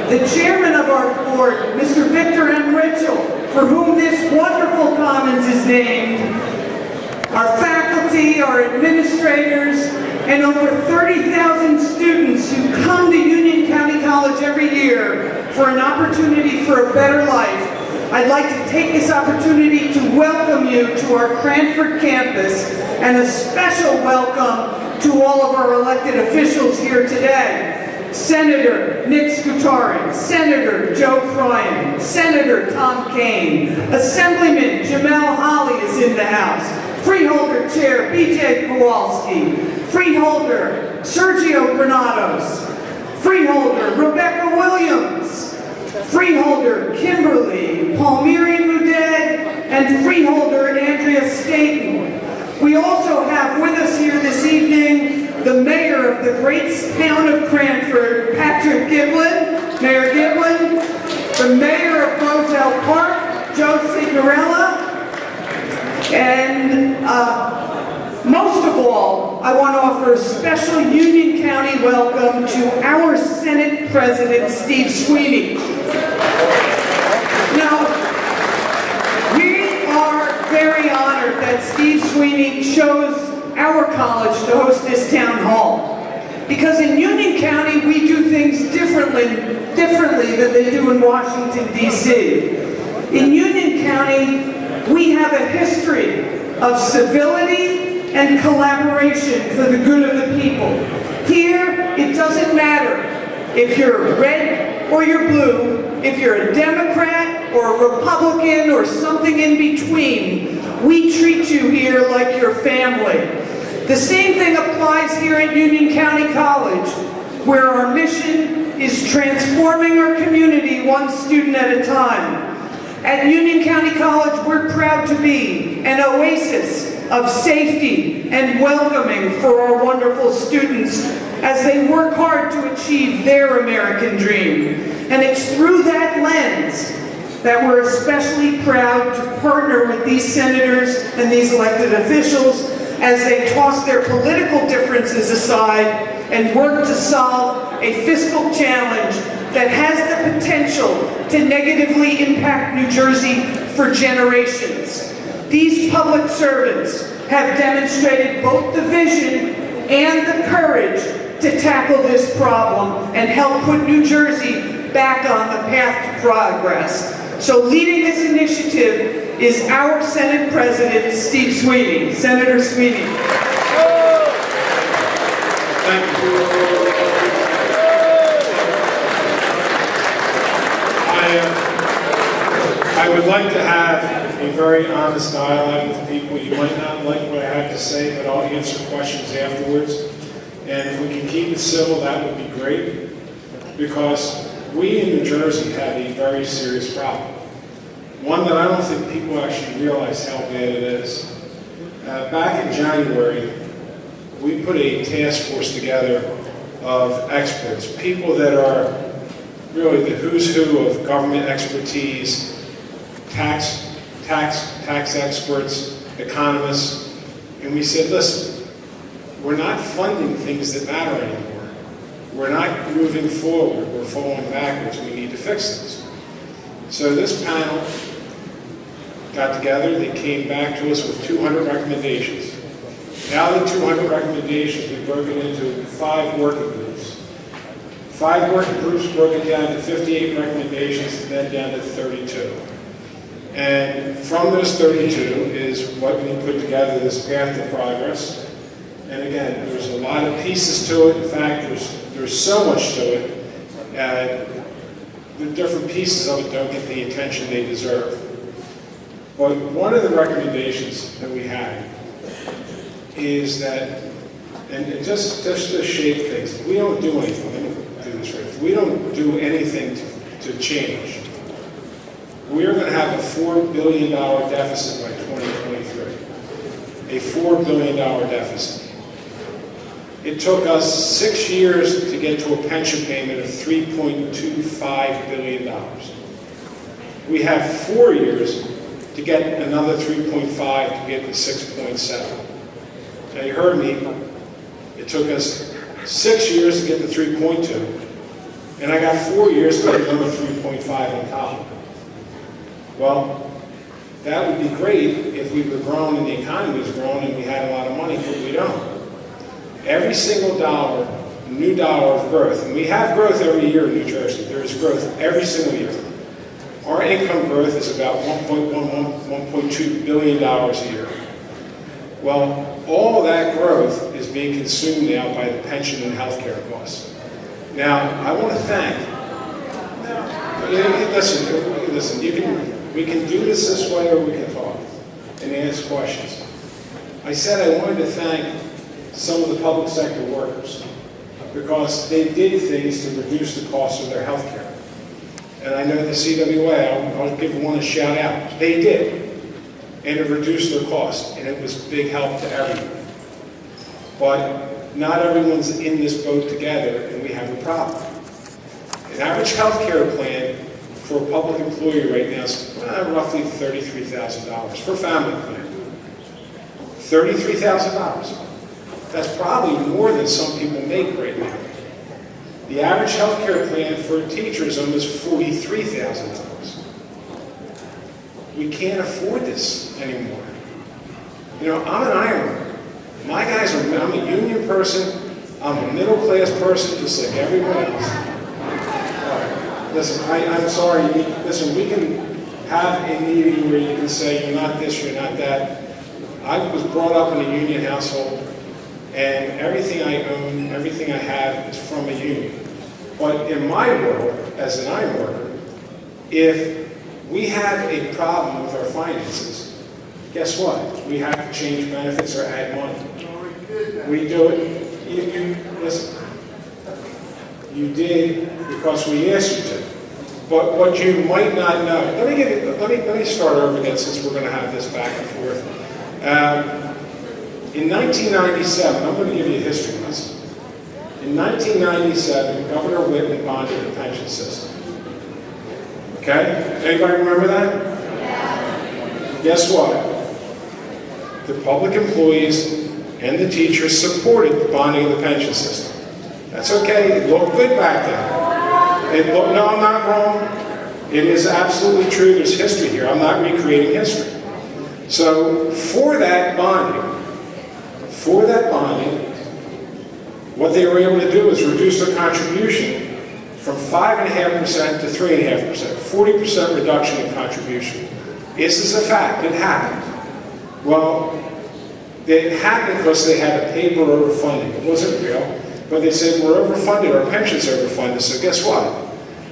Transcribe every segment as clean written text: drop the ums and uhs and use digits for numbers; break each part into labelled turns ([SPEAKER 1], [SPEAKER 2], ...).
[SPEAKER 1] the chairman of our board, Mr. Victor M. Ritchell, for whom this wonderful commons is named, our faculty, our administrators, and over 30,000 students who come to Union County College every year for an opportunity for a better life. I'd like to take this opportunity to welcome you to our Cranford campus, and a special welcome to all of our elected officials here today. Senator Nick Scutari, Senator Joe Cryan, Senator Tom Kean, Assemblyman Jamel Holly is in the house, Freeholder Chair B.J. Kowalski, Freeholder Sergio Granados, Freeholder Rebecca Williams, Freeholder Kimberly Palmyri Muded, and Freeholder Andrea Staten. We also have with us here this evening the mayor of the great town of Cranford, Patrick Giblin, Mayor Giblin, the mayor of Roselle Park, Joe Signorella, and most of all, I want to offer a special Union County welcome to our Senate President, Steve Sweeney. Now, we are very honored that Steve Sweeney chose our college to host this town hall. Because in Union County, we do things differently than they do in Washington, D.C. In Union County, we have a history of civility and collaboration for the good of the people. Here, it doesn't matter if you're red or you're blue, if you're a Democrat or a Republican or something in between. We treat you here like your family. The same thing applies here at Union County College, where our mission is transforming our community one student at a time. At Union County College, we're proud to be an oasis of safety and welcoming for our wonderful students as they work hard to achieve their American dream. And it's through that lens that we're especially proud to partner with these senators and these elected officials as they toss their political differences aside and work to solve a fiscal challenge that has the potential to negatively impact New Jersey for generations. These public servants have demonstrated both the vision and the courage to tackle this problem and help put New Jersey back on the path to progress. So leading this initiative is our Senate President, Steve Sweeney. Senator Sweeney.
[SPEAKER 2] Thank you. I would like to have a very honest dialogue with people. You might not like what I have to say, but I'll answer questions afterwards. And if we can keep it civil, that would be great, because we in New Jersey have a very serious problem. One that I don't think people actually realize how bad it is. Back in January, we put a task force together of experts, people that are really the who's who of government expertise, tax experts, economists, and we said, listen, we're not funding things that matter anymore. We're not moving forward, we're falling backwards, we need to fix things. So this panel got together, they came back to us with 200 recommendations. Now the 200 recommendations, we broke it into 5 working groups. 5 working groups broken down to 58 recommendations and then down to 32. And from those 32 is what we put together, this path to progress. And again, there's a lot of pieces to it. In fact, there's so much to it. The different pieces of it don't get the attention they deserve. But one of the recommendations that we had is that, and just to shape things, if we don't do anything, let me do this right, if we don't do anything to change, we're going to have a $4 billion deficit by 2023. A $4 billion deficit. It took us 6 years to get to a pension payment of $3.25 billion. We have 4 years to get another 3.5 to get to 6.7. Now you heard me, it took us 6 years to get to 3.2, And I got 4 years to get another 3.5 on top of it. Well, that would be great if we were growing and the economy was growing and we had a lot of money, but we don't. Every single dollar, new dollar of growth, and we have growth every year in New Jersey. There is growth every single year. Our income growth is about $1.2 billion a year. Well, all of that growth is being consumed now by the pension and health care costs. Now, I want to thank, listen, we can do this way or we can talk and ask questions. I said I wanted to thank some of the public sector workers because they did things to reduce the cost of their health care. And I know the CWA, I'll give one a shout out. They did. And it reduced their cost. And it was a big help to everyone. But not everyone's in this boat together, and we have a problem. An average health care plan for a public employee right now is roughly $33,000 for a family plan. $33,000. That's probably more than some people make right now. The average health care plan for a teacher is almost $43,000. We can't afford this anymore. You know, I'm an ironworker. My guys are, I'm a union person, I'm a middle class person just like everyone else. All right. Listen, I'm sorry, listen, we can have a meeting where you can say you're not this, you're not that. I was brought up in a union household, and everything I own, everything I have is from a union. But in my world, as an iron worker, if we have a problem with our finances, guess what? We have to change benefits or add money. We do it. You listen. You did because we asked you to. But what you might not know. Let me start over again since we're going to have this back and forth. In 1997, I'm going to give you a history lesson. In 1997, Governor Whitman bonded the pension system. Okay? Anybody remember that? Yeah. Guess what? The public employees and the teachers supported the bonding of the pension system. That's okay. It looked good back then. No, I'm not wrong. It is absolutely true. There's history here. I'm not recreating history. So for that bonding, what they were able to do is reduce their contribution from 5.5% to 3.5%, 40% reduction in contribution. This is a fact, it happened. Well, it happened because they had a paper overfunding. It wasn't real, but they said, we're overfunded, our pension's overfunded, so guess what?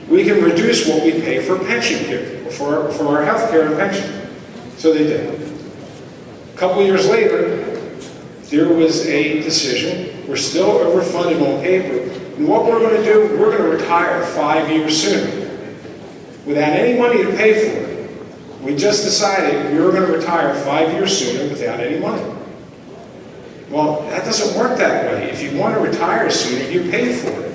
[SPEAKER 2] We can reduce what we pay for pension care, for our health care and pension. So they did. A couple years later, there was a decision. We're still overfunded on paper. And what we're going to do, we're going to retire 5 years sooner. Without any money to pay for it. We just decided we were going to retire 5 years sooner without any money. Well, that doesn't work that way. If you want to retire sooner, you pay for it.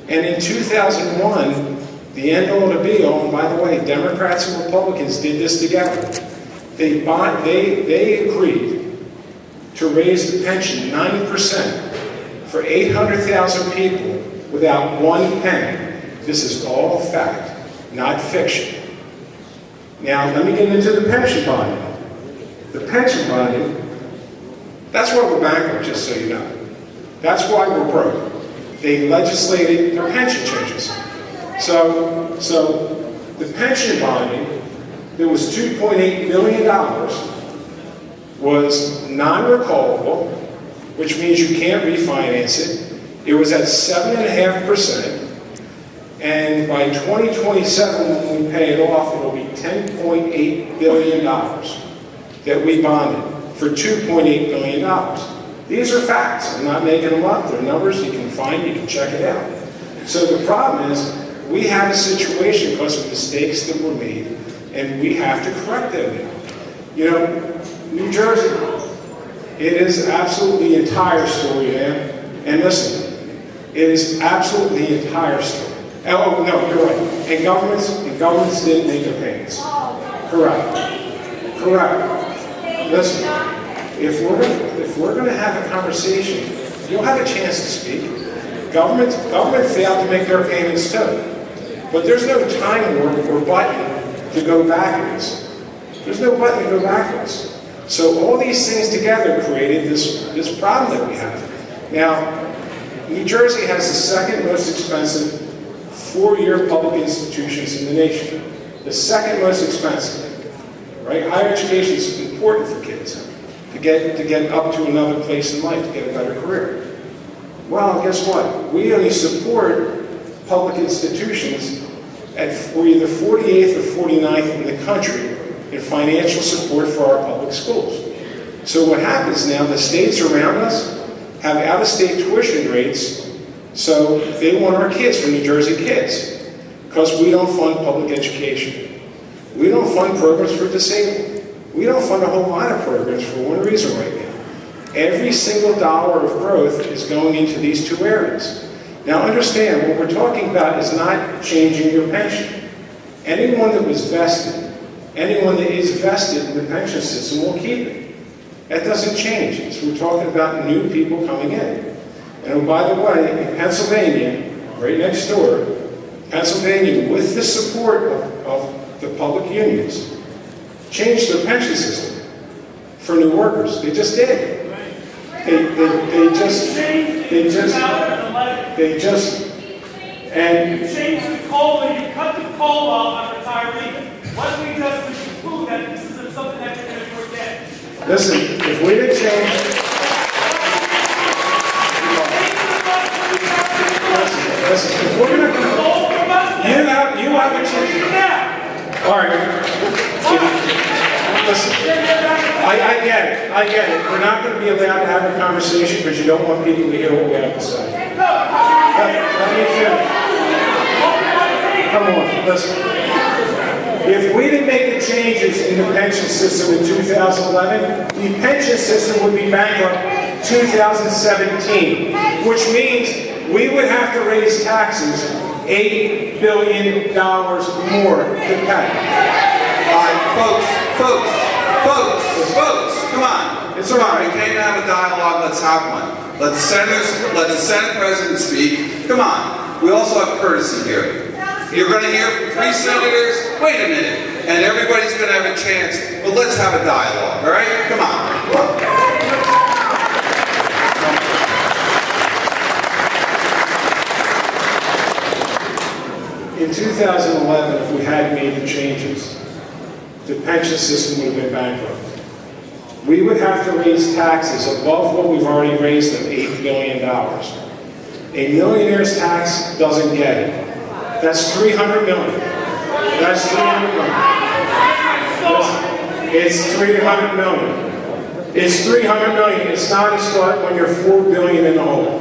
[SPEAKER 2] And in 2001, the end all to be all, and by the way, Democrats and Republicans did this together. They agreed to raise the pension 90% for 800,000 people without one penny. This is all fact, not fiction. Now, let me get into the pension bonding. The pension bonding, that's why we're bankrupt, just so you know. That's why we're broke. They legislated their pension changes. So the pension bonding, there was $2.8 billion, was non-recallable, which means you can't refinance it. It was at 7.5%, and by 2027, when we pay it off, it'll be $10.8 billion that we bonded for $2.8 billion. These are facts. I'm not making them up. They're numbers you can find. You can check it out. So the problem is, we have a situation because of mistakes that were made, and we have to correct them now. You know, New Jersey, it is absolutely the entire story, man. And listen, it is absolutely the entire story. Oh, no, you're right. And governments didn't make their payments. Correct. Listen, if we're going to have a conversation, you'll have a chance to speak. Government failed to make their payments too. But there's no time warp or button to go backwards. There's no button to go backwards. So all these things together created this problem that we have. Now, New Jersey has the second most expensive four-year public institutions in the nation. The second most expensive. Right? Higher education is important for kids to get up to another place in life, to get a better career. Well, guess what? We only support public institutions we're either 48th or 49th in the country in financial support for our public schools. So what happens now, the states around us have out-of-state tuition rates, so they want our kids from New Jersey kids, because we don't fund public education. We don't fund programs for disabled. We don't fund a whole lot of programs for one reason right now. Every single dollar of growth is going into these two areas. Now understand, what we're talking about is not changing your pension. Anyone that was vested, anyone that is vested in the pension system will keep it. That doesn't change. So we're talking about new people coming in. And oh, by the way, in Pennsylvania, right next door, Pennsylvania, with the support of the public unions, changed their pension system for new workers. They just did.
[SPEAKER 3] And you changed the COLA, you cut the COLA on retiree. Why don't we just conclude that this isn't something that you're going to forget?
[SPEAKER 2] Listen, if we didn't change... Listen, if we're going to... You have a chance. All right. Listen, I get it. We're not going to be allowed to have a conversation because you don't want people to hear what we have to say. Let me finish. Come on, listen. If we didn't make the changes in the pension system in 2011, the pension system would be bankrupt 2017, which means we would have to raise taxes $8 billion more to pay.
[SPEAKER 4] All right, folks, come on.
[SPEAKER 2] It's all right.
[SPEAKER 4] We came to have a dialogue, let's have one. Let the Senate President speak. Come on. We also have courtesy here. You're going to hear from three senators. Wait a minute. And everybody's going to have a chance. But let's have a dialogue, all right? Come on.
[SPEAKER 2] In 2011, if we had made the changes, the pension system would have been bankrupt. We would have to raise taxes above what we've already raised of $8 billion. A millionaire's tax doesn't get it. That's $300 million. That's $300 million. It's $300 million. It's $300 million. It's not a start when you're $4 billion in the hole.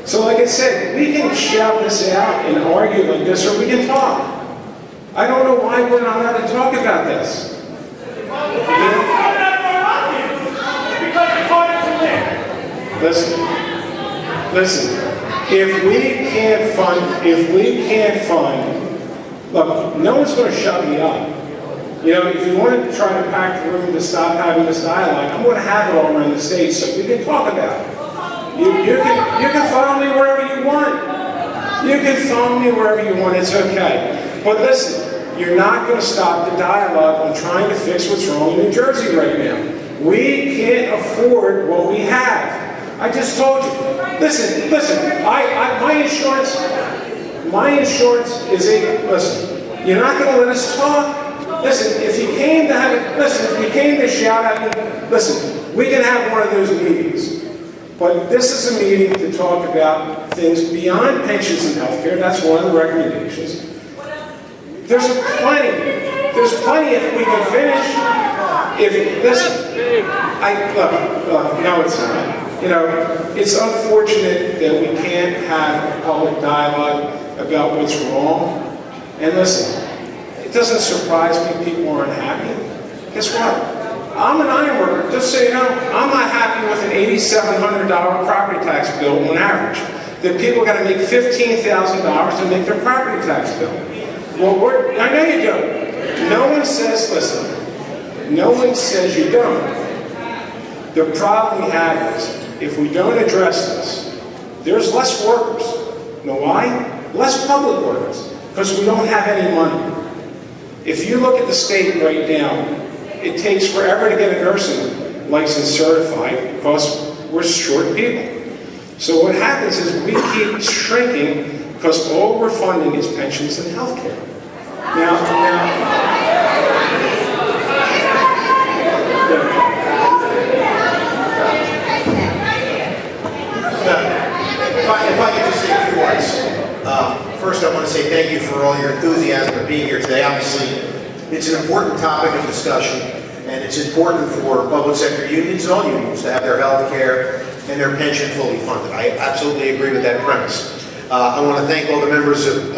[SPEAKER 2] So like I said, we can shout this out and argue like this, or we can talk. I don't know why we're not allowed to talk about this. Listen, if we can't fund, look, no one's going to shut me up. You know, if you want to try to pack the room to stop having this dialogue, I'm going to have it all around the state so we can talk about it. You can follow me wherever you want. You can follow me wherever you want, it's okay. But listen, you're not going to stop the dialogue on trying to fix what's wrong in New Jersey right now. We can't afford what we have. I just told you. Listen, my insurance is listen, you're not going to let us talk? Listen, if you came to shout at me, listen, we can have one of those meetings. But this is a meeting to talk about things beyond pensions and health care. That's one of the recommendations. There's plenty if we can finish. No, it's not. You know, it's unfortunate that we can't have a public dialogue about what's wrong. And listen, it doesn't surprise me people aren't happy. Guess what? I'm an iron worker, just so you know, I'm not happy with an $8,700 property tax bill on average. That people got to make $15,000 to make their property tax bill. Well, I know you don't. No one says, listen, no one says you don't. The problem we have is, if we don't address this, there's less workers. You know why? Less public workers, because we don't have any money. If you look at the state right now, it takes forever to get a nursing license certified because we're short people. So what happens is we keep shrinking because all we're funding is pensions and health care.
[SPEAKER 5] If I could just say a few words. First, I want to say thank you for all your enthusiasm of being here today. Obviously, it's an important topic of discussion, and it's important for public sector unions and all unions to have their health care and their pension fully funded. I absolutely agree with that premise. I want to thank all the members of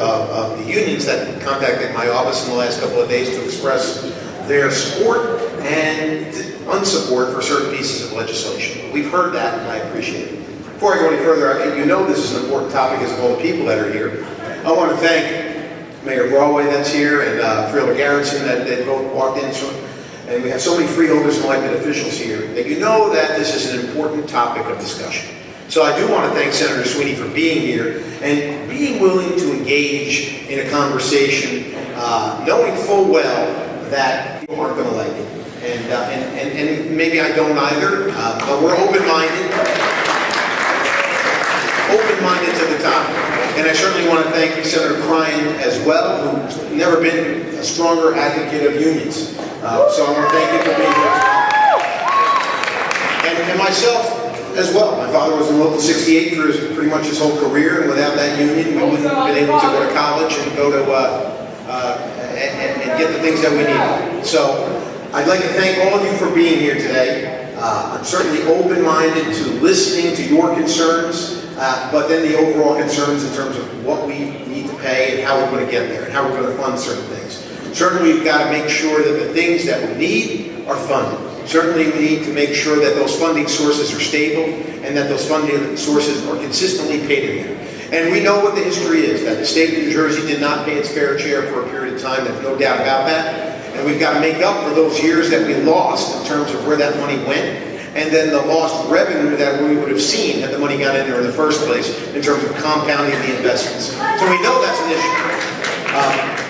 [SPEAKER 5] the unions that contacted my office in the last couple of days to express their support and unsupport for certain pieces of legislation. We've heard that, and I appreciate it. Before I go any further, you know this is an important topic as of all the people that are here. I want to thank Mayor Broadway that's here and Freeholder Garrison that they both walked in. And we have so many freeholders and elected officials here that you know that this is an important topic of discussion. So I do want to thank Senator Sweeney for being here and being willing to engage in a conversation, knowing full well that people aren't going to like it. And maybe I don't either, but we're open-minded. Open-minded to the topic. And I certainly want to thank Senator Cryan as well, who's never been a stronger advocate of unions. So I want to thank you for being here. And myself as well. My father was in Local 68 for pretty much his whole career, and without that union, we wouldn't have been able to go to college and go to and get the things that we need. So I'd like to thank all of you for being here today. I'm certainly open-minded to listening to your concerns, but then the overall concerns in terms of what we need to pay and how we're going to get there and how we're going to fund certain things. Certainly we've got to make sure that the things that we need are funded. Certainly we need to make sure that those funding sources are stable and that those funding sources are consistently paid in there. And we know what the history is, that the state of New Jersey did not pay its fair share for a period of time. There's no doubt about that. And we've got to make up for those years that we lost in terms of where that money went, and then the lost revenue that we would have seen had the money got in there in the first place in terms of compounding the investments. So we know that's an issue.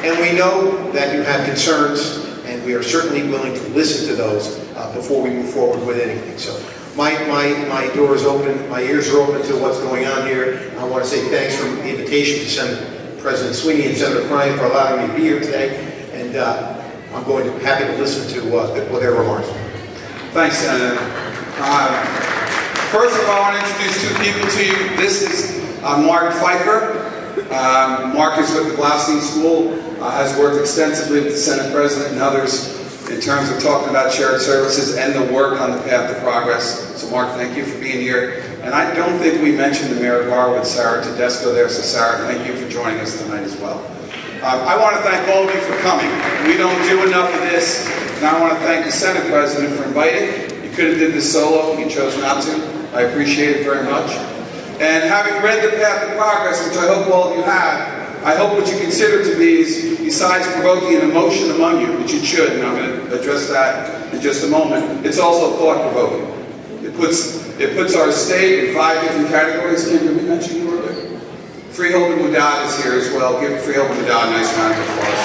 [SPEAKER 5] And we know that you have concerns, and we are certainly willing to listen to those before we move forward with anything. So my door is open, my ears are open to what's going on here. I want to say thanks for the invitation to Senate President Sweeney and Senator Cryan for allowing me to be here today. And I'm going to be happy to listen to their remarks.
[SPEAKER 4] Thanks, Senator. First of all, I want to introduce two people to you. This is Mark Pfeiffer. Mark is with the Blaustein School, has worked extensively with the Senate President and others in terms of talking about shared services and the work on the path to progress. So Mark, thank you for being here. And I don't think we mentioned the Mayor of Garwood, Sarah Tedesco there, so Sarah, thank you for joining us tonight as well. I want to thank all of you for coming. We don't do enough of this, and I want to thank the Senate President for inviting. You could have did this solo, you chose not to. I appreciate it very much. And having read the Path to Progress, which I hope all of you have, I hope what you consider to be is, besides provoking an emotion among you, which it should, and I'm going to address that in just a moment, it's also thought-provoking. It puts our state in 5 different categories. Kim, did we mention you earlier? Freeholder Mudad is here as well. Give Freeholder Mudad a nice round of applause.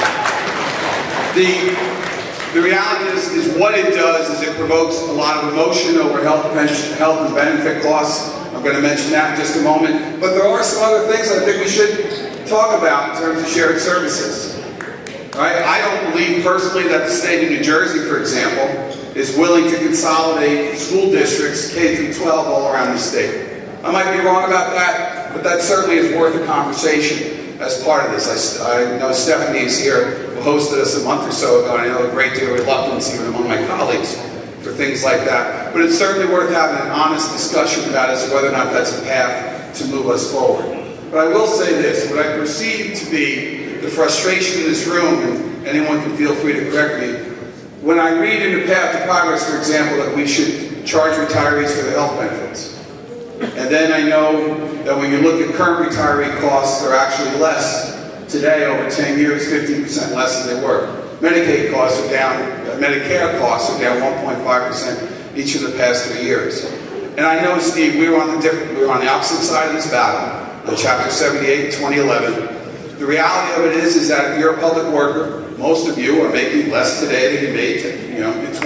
[SPEAKER 4] The reality is what it does is it provokes a lot of emotion over health and benefit costs. I'm going to mention that in just a moment. But there are some other things I think we should talk about in terms of shared services. Right? I don't believe personally that the state of New Jersey, for example, is willing to consolidate school districts K through 12 all around the state. I might be wrong about that, but that certainly is worth a conversation as part of this. I know Stephanie is here, who hosted us a month or so ago, and I know a great deal of reluctance even among my colleagues for things like that. But it's certainly worth having an honest discussion about as to whether or not that's a path to move us forward. But I will say this, what I perceive to be the frustration in this room, and anyone can feel free to correct me, when I read in the Path to Progress, for example, that we should charge retirees for their health benefits. And then I know that when you look at current retiree costs, they're actually less today, over 10 years, 15% less than they were. Medicaid costs are down, Medicare costs are down 1.5% each of the past 3 years. And I know, Steve, we were on the opposite side of this battle on Chapter 78, 2011. The reality of it is that if you're a public worker, most of you are making less today than you made, in 2010.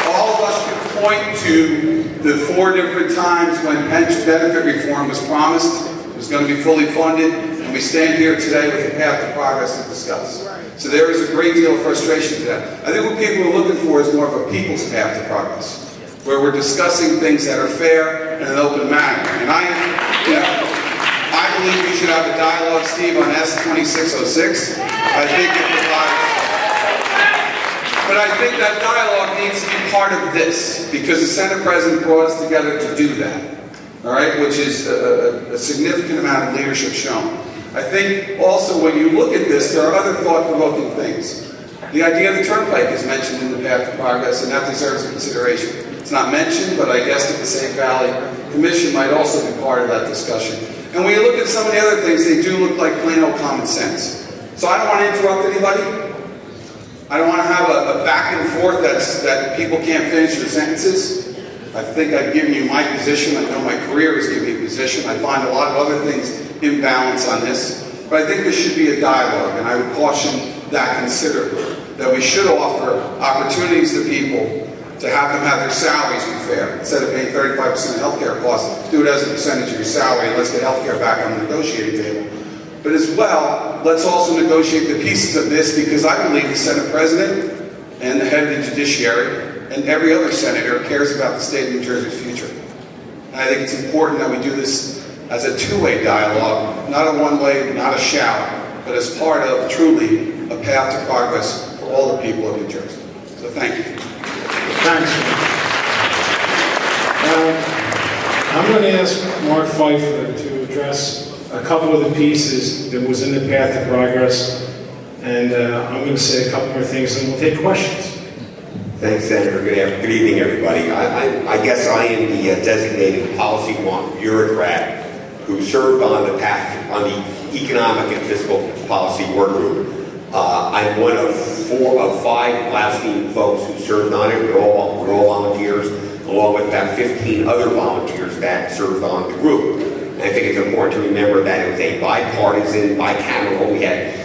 [SPEAKER 4] All of us can point to the 4 different times when pension benefit reform was promised, it was going to be fully funded, and we stand here today with a path to progress to discuss. So there is a great deal of frustration to that. I think what people are looking for is more of a people's path to progress, where we're discussing things that are fair and in an open manner. And I believe we should have a dialogue, Steve, on S-2606. I think it provides. But I think that dialogue needs to be part of this, because the Senate President brought us together to do that, all right, which is a significant amount of leadership shown. I think also when you look at this, there are other thought-provoking things. The idea of the turnpike is mentioned in the path to progress, and that deserves consideration. It's not mentioned, but I guess the Passaic Valley Commission might also be part of that discussion. And when you look at some of the other things, they do look like plain old common sense. So I don't want to interrupt anybody. I don't want to have a back and forth that people can't finish their sentences. I think I've given you my position. I know my career has given me a position. I find a lot of other things imbalance on this. But I think there should be a dialogue, and I would caution that considerably, that we should offer opportunities to people to have them have their salaries be fair. Instead of paying 35% of healthcare costs, do it as a percentage of your salary, and let's get healthcare back on the negotiating table. But as well, let's also negotiate the pieces of this, because I believe the Senate President and the head of the judiciary and every other senator cares about the state of New Jersey's future. And I think it's important that we do this as a two-way dialogue, not a one-way, not a shout, but as part of truly a path to progress for all the people of New Jersey. So thank you.
[SPEAKER 2] Thanks. I'm going to ask Mark Pfeiffer to address a couple of the pieces that was in the path to progress, and I'm going to say a couple more things, and we'll take questions.
[SPEAKER 6] Thanks, Senator. Good evening, everybody. I guess I am the designated policy wonk bureaucrat who served on the the economic and fiscal policy work group. I'm one of 5 Blaspheme folks who served on it. We're all volunteers, along with about 15 other volunteers that served on the group. And I think it's important to remember that it was a bipartisan, bicameral. We had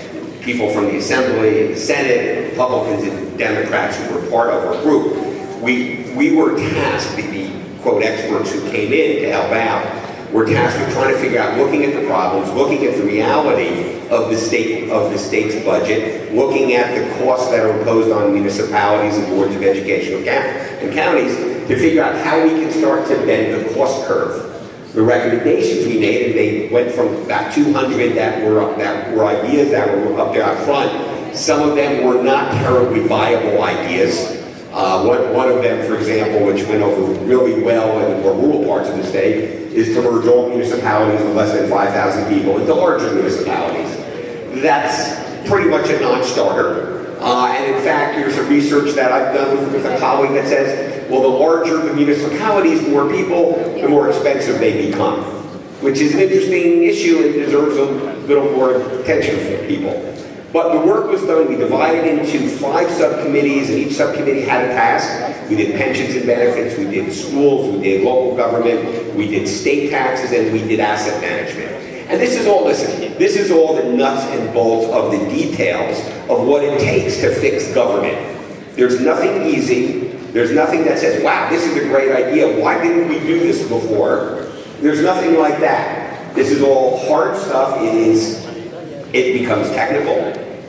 [SPEAKER 6] people from the Assembly and the Senate, Republicans and Democrats who were part of our group. We were tasked, the quote experts who came in to help out, were tasked with trying to figure out, looking at the problems, looking at the reality of the state's budget, looking at the costs that are imposed on municipalities and boards of education and counties, to figure out how we can start to bend the cost curve. The recommendations we made, and they went from about 200 that were ideas that were up there out front. Some of them were not terribly viable ideas. One of them, for example, which went over really well in the more rural parts of the state, is to merge all municipalities with less than 5,000 people into larger municipalities. That's pretty much a non-starter. And in fact, there's some research that I've done with a colleague that says, well, the larger the municipalities, the more people, the more expensive they become, which is an interesting issue and deserves a little more attention from people. But the work was done. We divided into 5 subcommittees, and each subcommittee had a task. We did pensions and benefits, we did schools, we did local government, we did state taxes, and we did asset management. And this is all, listen, this is all the nuts and bolts of the details of what it takes to fix government. There's nothing easy. There's nothing that says, wow, this is a great idea. Why didn't we do this before? There's nothing like that. This is all hard stuff. It becomes technical.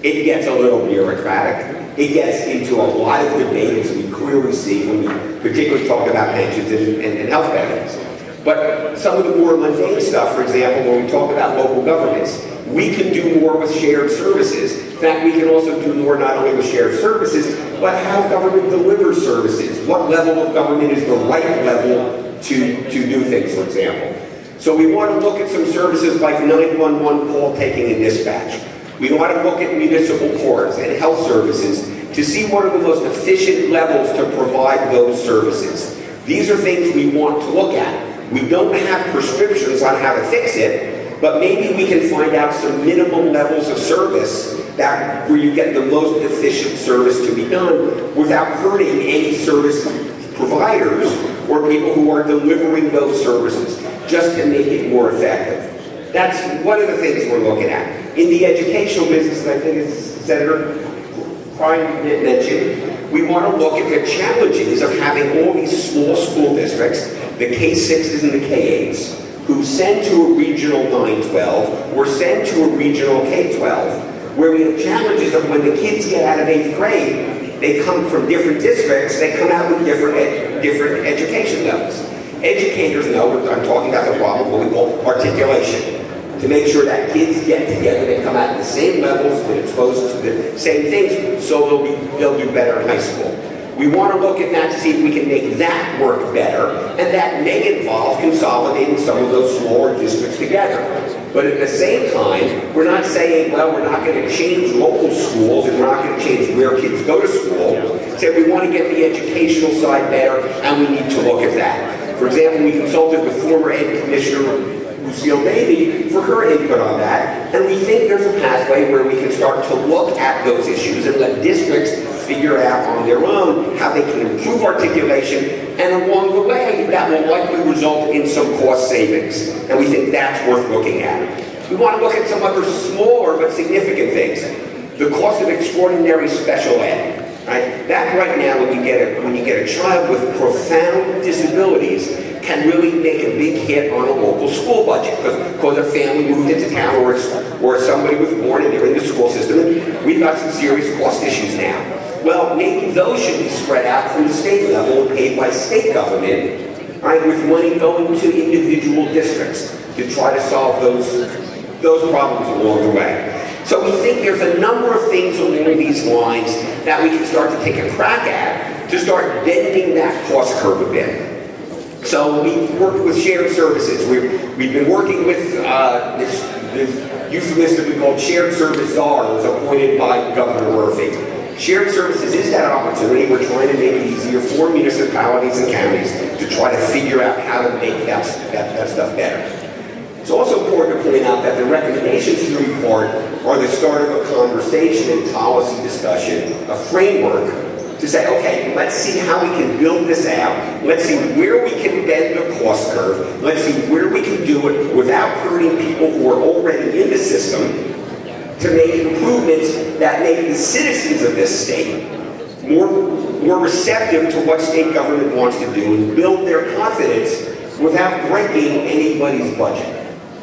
[SPEAKER 6] It gets a little bureaucratic. It gets into a lot of debate, as we clearly see when we particularly talk about pensions and health benefits. But some of the more mundane stuff, for example, when we talk about local governments, we can do more with shared services. In fact, we can also do more not only with shared services, but how government delivers services. What level of government is the right level to do things, for example. So we want to look at some services like 911 call taking and dispatch. We want to look at municipal courts and health services to see what are the most efficient levels to provide those services. These are things we want to look at. We don't have prescriptions on how to fix it, but maybe we can find out some minimum levels of service that where you get the most efficient service to be done without hurting any service providers or people who are delivering those services, just to make it more effective. That's one of the things we're looking at. In the educational business, and I think as Senator Cryan mentioned, we want to look at the challenges of having all these small school districts, the K-6s and the K-8s, who send to a regional 9-12 or send to a regional K-12, where we have challenges of when the kids get out of 8th grade, they come from different districts, they come out with different education levels. Educators know, I'm talking about the problem, what we call articulation, to make sure that kids get together, they come out at the same levels, they're exposed to the same things, so they'll do better in high school. We want to look at that to see if we can make that work better, and that may involve consolidating some of those smaller districts together. But at the same time, we're not saying, well, we're not going to change local schools, and we're not going to change where kids go to school. So we want to get the educational side better, and we need to look at that. For example, we consulted with former Ed Commissioner Lucille Davey for her input on that, and we think there's a pathway where we can start to look at those issues and let districts figure out on their own how they can improve articulation, and along the way, that will likely result in some cost savings, and we think that's worth looking at. We want to look at some other smaller but significant things. The cost of extraordinary special ed. Right? That right now, when you get a child with profound disabilities, can really make a big hit on a local school budget because a family moved into town or somebody was born and they're in the school system, and we've got some serious cost issues now. Well, maybe those should be spread out from the state level and paid by state government, right, with money going to individual districts to try to solve those problems along the way. So we think there's a number of things along these lines that we can start to take a crack at to start bending that cost curve a bit. So we worked with shared services. We've been working with this euphemistically called shared service czars appointed by Governor Murphy. Shared services is that opportunity. We're trying to make it easier for municipalities and counties to try to figure out how to make that stuff better. It's also important to point out that the recommendations in the report are the start of a conversation and policy discussion, a framework to say, okay, let's see how we can build this out. Let's see where we can bend the cost curve. Let's see where we can do it without hurting people who are already in the system to make improvements that make the citizens of this state more receptive to what state government wants to do and build their confidence without breaking anybody's budget.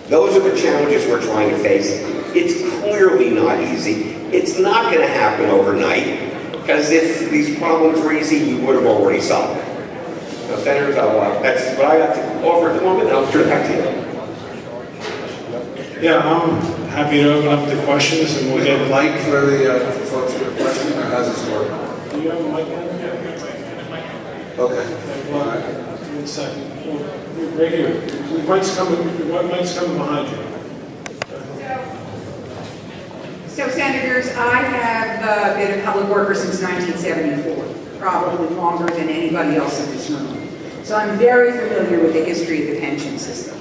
[SPEAKER 6] Those are the challenges we're trying to face. It's clearly not easy. It's not going to happen overnight, because if these problems were easy, you would have already solved them. Now, Senators, that's what I got to offer at the moment, and I'll turn it back to you.
[SPEAKER 2] Yeah, I'm happy to open up the questions, and we'll
[SPEAKER 4] We have
[SPEAKER 2] get
[SPEAKER 4] a mic for the folks with a question, or how's this work?
[SPEAKER 2] Do you have a mic?
[SPEAKER 4] Okay.
[SPEAKER 2] One second. Right here. Mic's coming behind you.
[SPEAKER 7] So, Senators, I have been a public worker since 1974, probably longer than anybody else in this room. So I'm very familiar with the history of the pension system.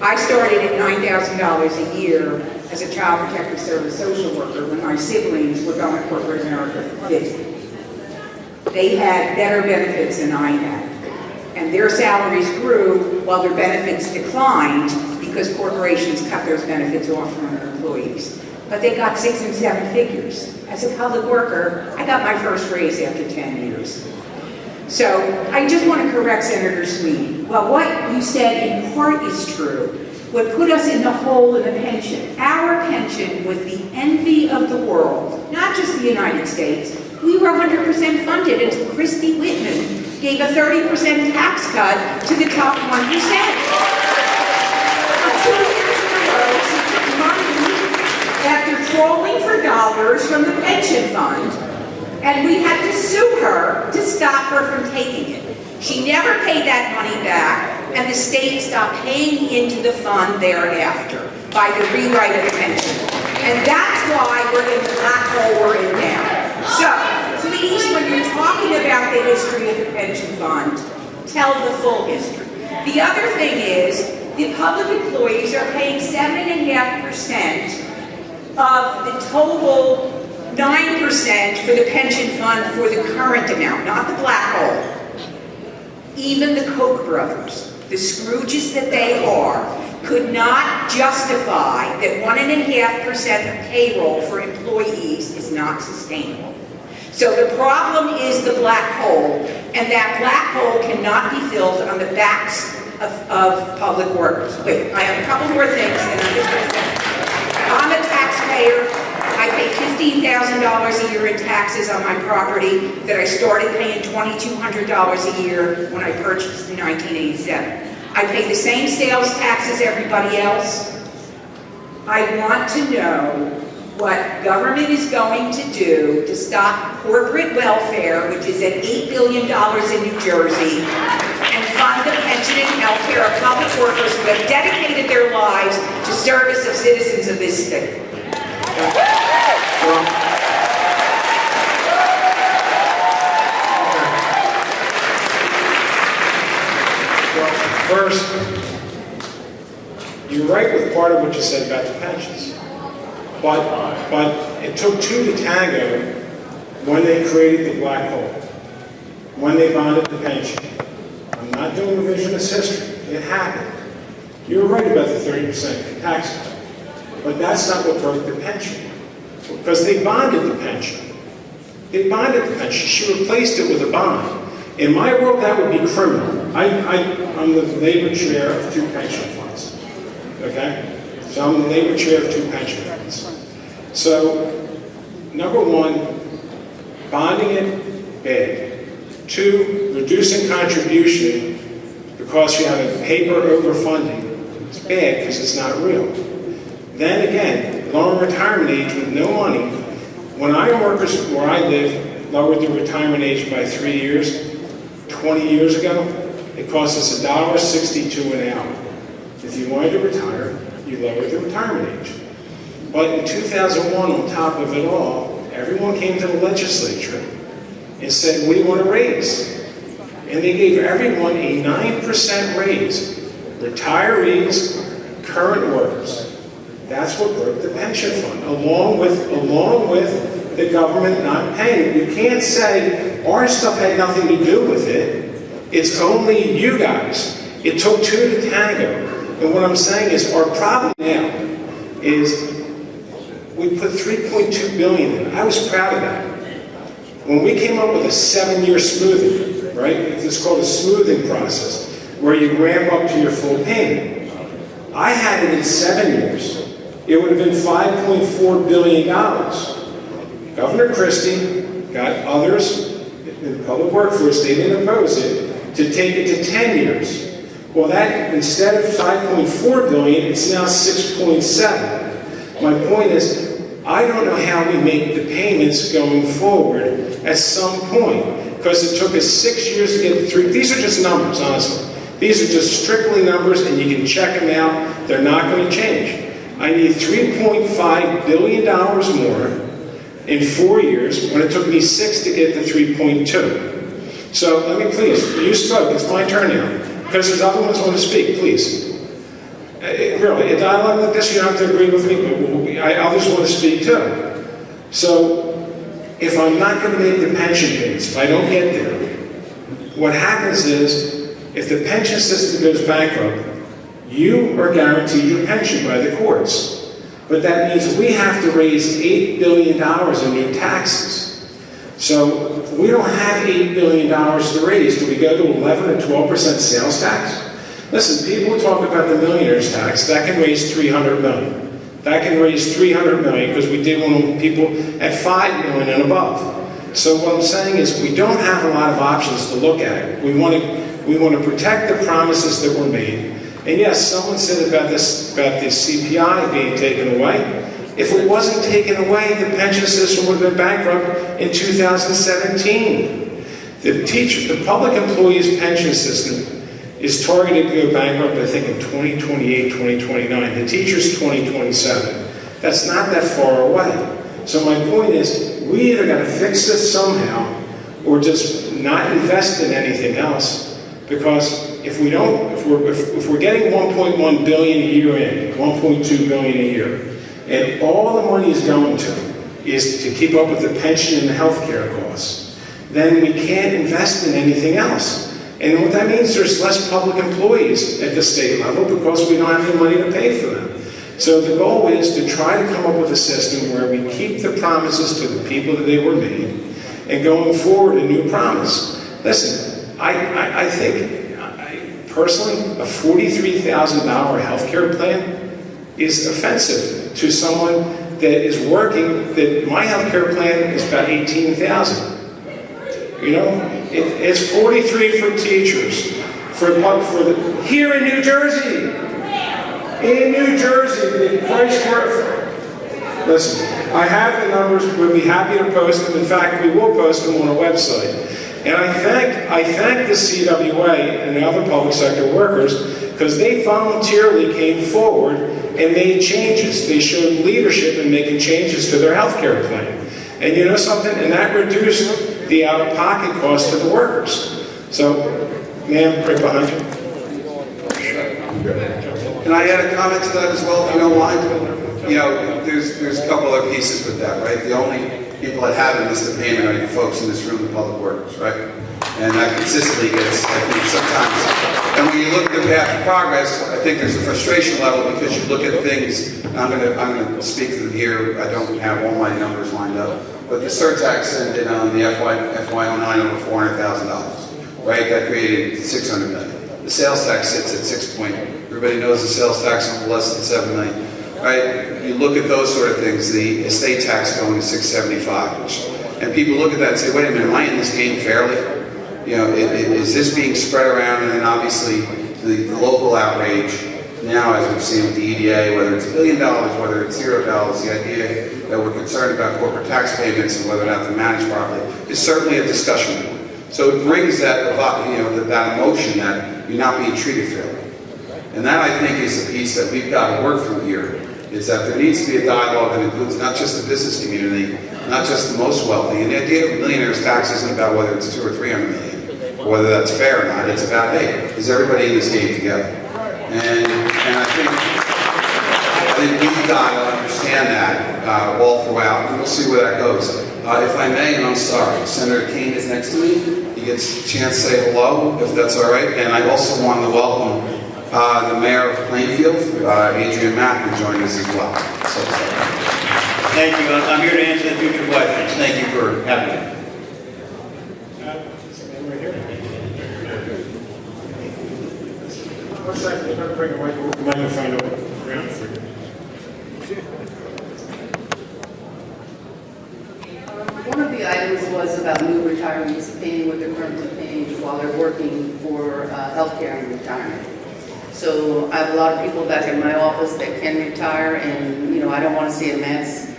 [SPEAKER 7] I started at $9,000 a year as a child protective service social worker when my siblings were going to corporate America for 50. They had better benefits than I had. And their salaries grew while their benefits declined because corporations cut those benefits off from their employees. But they got 6 and 7 figures. As a public worker, I got my first raise after 10 years. So I just want to correct Senator Sweeney. Well, what you said in part is true. What put us in the hole in the pension, our pension was the envy of the world, not just the United States. We were 100% funded until Christy Whitman gave a 30% tax cut to the top 1%. 2 years in a row, she took money after trawling for dollars from the pension fund, and we had to sue her to stop her from taking it. She never paid that money back, and the state stopped paying into the fund thereafter by the rewrite of the pension. And that's why we're in the black hole we're in now. So, please, when you're talking about the history of the pension fund, tell the full history. The other thing is, the public employees are paying 7.5% of the total 9% for the pension fund for the current amount, not the black hole. Even the Koch brothers, the Scrooges that they are, could not justify that 1.5% of payroll for employees is not sustainable. So the problem is the black hole, and that black hole cannot be filled on the backs of public workers. Wait, I have a couple more things, and I'm just going to say. I'm a taxpayer. I pay $15,000 a year in taxes on my property that I started paying $2,200 a year when I purchased in 1987. I pay the same sales tax as everybody else. I want to know what government is going to do to stop corporate welfare, which is at $8 billion in New Jersey, and fund the pension and health care of public workers who have dedicated their lives to service of citizens of this state.
[SPEAKER 2] First, you're right with part of what you said about the pensions. But it took two to tango when they created the black hole, when they bonded the pension. I'm not doing revisionist history. It happened. You're right about the 30% tax cut. But that's not what broke the pension. Because they bonded the pension. They bonded the pension. She replaced it with a bond. In my world, that would be criminal. I'm the labor chair of 2 pension funds. Okay? So I'm the labor chair of 2 pension funds. So, number 1, bonding it, bad. 2, reducing contribution because you have a paper overfunding. It's bad because it's not real. Then again, lowering retirement age with no money. When iron workers where I live lowered the retirement age by 3 years, 20 years ago, it cost us $1.62 an hour. If you wanted to retire, you lowered the retirement age. But in 2001, on top of it all, everyone came to the legislature and said, we want a raise. And they gave everyone a 9% raise. Retirees, current workers. That's what broke the pension fund, along with the government not paying. You can't say our stuff had nothing to do with it. It's only you guys. It took 2 to tango. And what I'm saying is our problem now is we put $3.2 billion in. I was proud of that. When we came up with a 7-year smoothing, right? It's called a smoothing process, where you ramp up to your full payment. I had it in 7 years. It would have been $5.4 billion. Governor Christie got others in the public workforce, they didn't oppose it, to take it to 10 years. Well, that, instead of $5.4 billion, it's now $6.7. My point is, I don't know how we make the payments going forward at some point, because it took us 6 years to get through. These are just numbers, honestly. These are just strictly numbers, and you can check them out. They're not going to change. I need $3.5 billion more in 4 years, when it took me 6 to get to 3.2. So let me please, you spoke, it's my turn now. Because there's other ones who want to speak, please. Really, a dialogue like this, you don't have to agree with me, but others want to speak too. So, if I'm not going to make the pension payments, if I don't get there, what happens is, if the pension system goes bankrupt, you are guaranteed your pension by the courts. But that means we have to raise $8 billion in new taxes. So we don't have $8 billion to raise. Do we go to 11 or 12% sales tax? Listen, people talk about the millionaire's tax. That can raise $300 million. That can raise $300 million because we did one on people at $5 million and above. So what I'm saying is we don't have a lot of options to look at. We want to protect the promises that were made. And yes, someone said about the CPI being taken away. If it wasn't taken away, the pension system would have been bankrupt in 2017. The public employees' pension system is targeted to go bankrupt, I think, in 2028, 2029. The teachers, 2027. That's not that far away. So my point is, we either got to fix this somehow, or just not invest in anything else. Because if we don't, if we're getting 1.1 billion a year in, 1.2 billion a year, and all the money is going to is to keep up with the pension and the health care costs, then we can't invest in anything else. And what that means, there's less public employees at the state level because we don't have any money to pay for them. So the goal is to try to come up with a system where we keep the promises to the people that they were made, and going forward, a new promise. Listen, I think, personally, a $43,000 health care plan is offensive to someone that is working. That my health care plan is about $18,000. You know, it's 43 for teachers, here in New Jersey. In New Jersey, the price for. Listen, I have the numbers. We'll be happy to post them. In fact, we will post them on our website. And I thank the CWA and the other public sector workers because they voluntarily came forward and made changes. They showed leadership in making changes to their health care plan. And you know something? And that reduced the out-of-pocket cost to the workers. So, ma'am, right behind you.
[SPEAKER 4] And I add a comment to that as well, if you don't mind. You know, there's a couple other pieces with that, right? The only people that haven't missed the payment are you folks in this room, the public workers, right? And that consistently gets, I think, sometimes. And when you look at the path of progress, I think there's a frustration level because you look at things. I'm gonna speak to them here. I don't have all my numbers lined up, but the surtax ended on the FY09 over $400,000, right? That created $600 million. The sales tax sits at 6 point. Everybody knows the sales tax is less than $7 million. Right? You look at those sort of things, the estate tax going to 675, and people look at that and say, wait a minute, am I in this game fairly? You know, is this being spread around? And then obviously the local outrage now, as we've seen with the EDA, whether it's $1 billion, whether it's $0, the idea that we're concerned about corporate tax payments and whether or not they're managed properly is certainly a discussion point. So it brings that, you know, that emotion that you're not being treated fairly. And that, I think, is the piece that we've got to work through here, is that there needs to be a dialogue that includes not just the business community, not just the most wealthy. And the idea of millionaires' tax isn't about whether it's 200 or 300 million, or whether that's fair or not. It's about, hey, is everybody in this game together? And I think we've got to understand that all throughout, and we'll see where that goes. If I may, and I'm sorry, Senator Kean is next to me. He gets a chance to say hello, if that's all right. And I also want to welcome the mayor of Plainfield, Adrian Mack, who joined us as well. So,
[SPEAKER 8] thank you. I'm here to answer the future questions. Thank you for having me.
[SPEAKER 2] Right here. One second, I'm going to bring a microphone around for you.
[SPEAKER 9] One of the items was about new retirees paying what they're currently paying while they're working for health care and retirement. So I have a lot of people back in my office that can retire, and I don't want to see a mass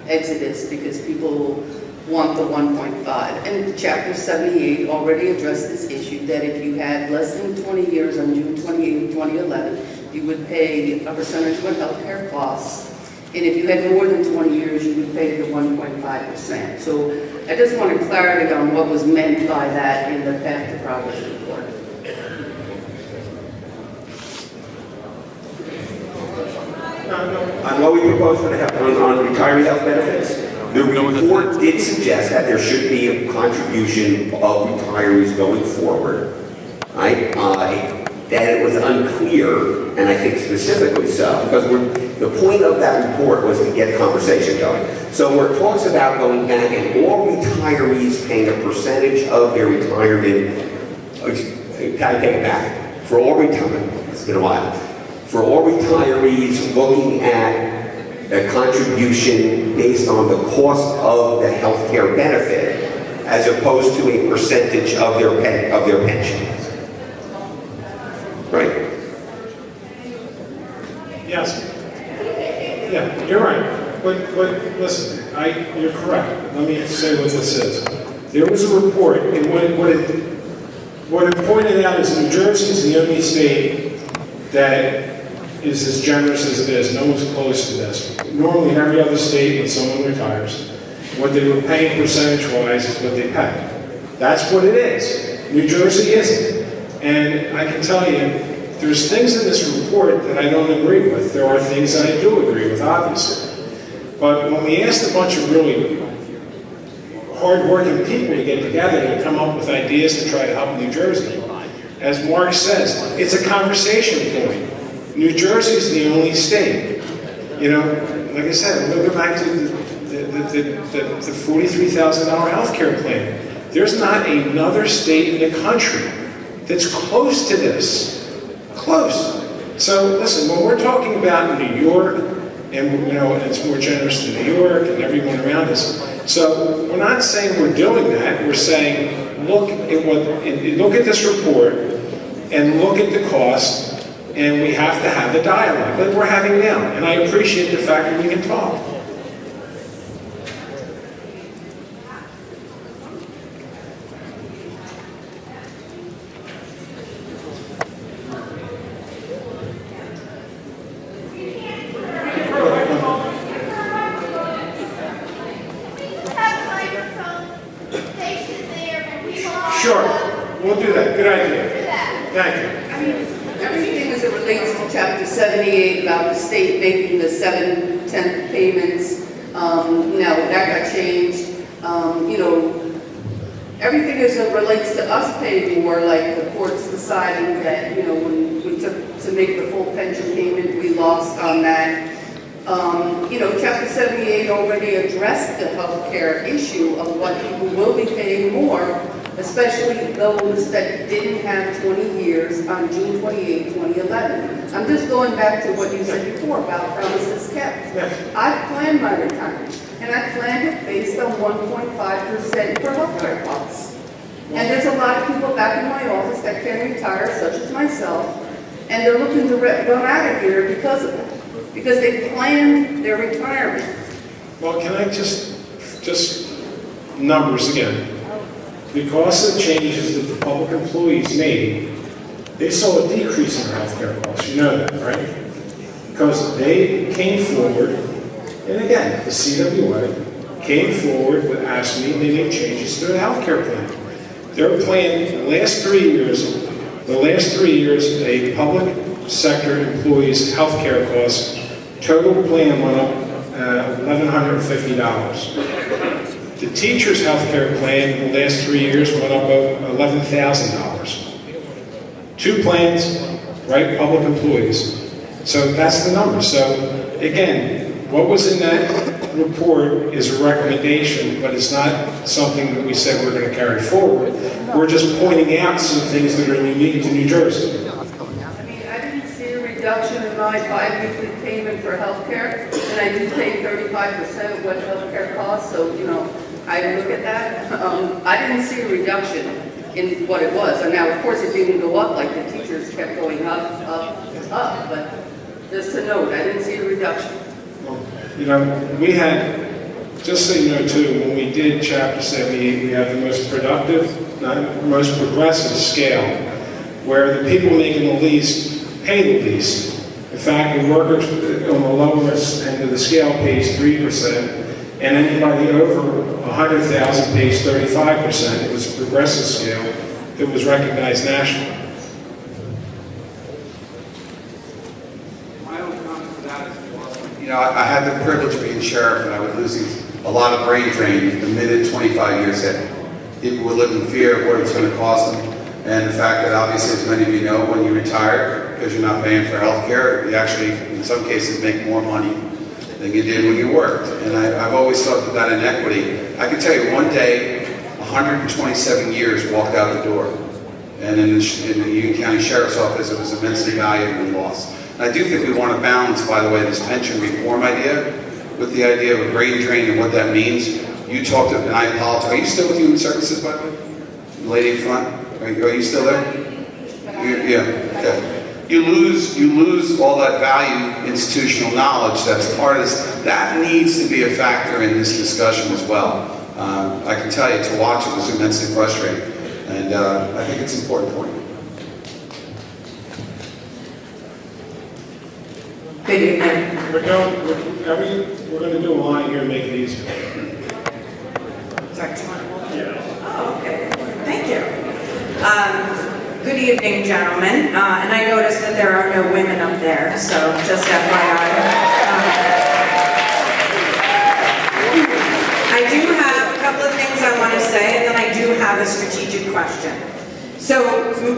[SPEAKER 9] exodus because people want the 1.5. And Chapter 78 already addressed this issue, that if you had less than 20 years on June 28, 2011, you would pay a percentage of health care costs. And if you had more than 20 years, you would pay the 1.5%. So I just wanted clarity on what was meant by that in the Path to Progress report.
[SPEAKER 6] On what we proposed on retiree health benefits, the report did suggest that there should be a contribution of retirees going forward, right? That it was unclear, and I think specifically so, because the point of that report was to get conversation going. So where it talks about going back and all retirees paying a percentage of their retirement, gotta take it back, for all retirement, it's been a while, for all retirees looking at a contribution based on the cost of the health care benefit, as opposed to a percentage of their pension. Right?
[SPEAKER 2] Yes. Yeah, you're right. But listen, you're correct. Let me say what this is. There was a report, and what it pointed out is New Jersey is the only state that is as generous as it is. No one's close to this. Normally, in every other state, when someone retires, what they were paying percentage-wise is what they pay. That's what it is. New Jersey isn't. And I can tell you, there's things in this report that I don't agree with. There are things that I do agree with, obviously. But when we asked a bunch of really hard-working people to get together to come up with ideas to try to help New Jersey, as Mark says, it's a conversation point. New Jersey's the only state. You know, like I said, we'll go back to the $43,000 health care plan. There's not another state in the country that's close to this. Close. So listen, when we're talking about New York, and you know, it's more generous than New York and everyone around us. So we're not saying we're doing that. We're saying look at this report and look at the cost, and we have to have the dialogue that we're having now. And I appreciate the fact that we can talk. Sure, we'll do that. Good idea. Thank you.
[SPEAKER 9] I mean, everything as it relates to Chapter 78 about the state making the 7/10 payments, now that got changed. You know, everything as it relates to us paying more, like the courts deciding that, you know, when we took to make the full pension payment, we lost on that. You know, Chapter 78 already addressed the health care issue of what people will be paying more, especially those that didn't have 20 years on June 28, 2011. I'm just going back to what you said before about promises kept.
[SPEAKER 2] Yes.
[SPEAKER 9] I planned my retirement, and I planned it based on 1.5% for healthcare costs. And there's a lot of people back in my office that can retire, such as myself, and they're looking to run out of here because of it, because they planned their retirement.
[SPEAKER 2] Well, can I just numbers again? Because of the changes that the public employees made, they saw a decrease in their health care costs. You know that, right? Because they came forward, and again, the CWA came forward with asking me they made changes to their health care plan. Their plan, the last 3 years, a public sector employee's health care costs, total plan went up $1,150. The teacher's health care plan in the last 3 years went up $11,000. 2 plans, right, public employees. So that's the number. So again, what was in that report is a recommendation, but it's not something that we said we're going to carry forward. We're just pointing out some things that are unique to New Jersey.
[SPEAKER 9] I mean, I didn't see a reduction in my bi-weekly payment for healthcare, and I do pay 35% of what healthcare costs, so, you know, I look at that. I didn't see a reduction in what it was. And now, of course, it didn't go up like the teachers kept going up, but just to note, I didn't see a reduction.
[SPEAKER 2] You know, we had, just so you know too, when we did Chapter 78, we had the most productive, most progressive scale, where the people making the least pay the least. In fact, the workers on the lowest end of the scale pays 3%, and anybody over 100,000 pays 35%. It was a progressive scale that was recognized nationally.
[SPEAKER 4] You know, I had the privilege of being sheriff, and I was losing a lot of brain drain the minute 25 years in. People would live in fear of what it's going to cost them, and the fact that obviously, as many of you know, when you retire, because you're not paying for health care, you actually, in some cases, make more money than you did when you worked. And I've always thought that inequity. I can tell you, one day, 127 years walked out the door. And in the Union County Sheriff's Office, it was immensely valuable and lost. And I do think we want to balance, by the way, this pension reform idea with the idea of a brain drain and what that means. You talked to, and I apologize. Are you still with Human Services, by the way? The lady in front? Are you still there? Yeah. Okay. You lose all that value, institutional knowledge that's part of this. That needs to be a factor in this discussion as well. I can tell you, to watch it was immensely frustrating, and I think it's an important point.
[SPEAKER 1] Good evening.
[SPEAKER 2] We're going to do a line here and make it easier.
[SPEAKER 1] Sorry.
[SPEAKER 2] Yeah.
[SPEAKER 1] Oh, okay. Thank you. Good evening, gentlemen. And I noticed that there are no women up there, so just FYI.
[SPEAKER 7] say, and then I do have a strategic question. So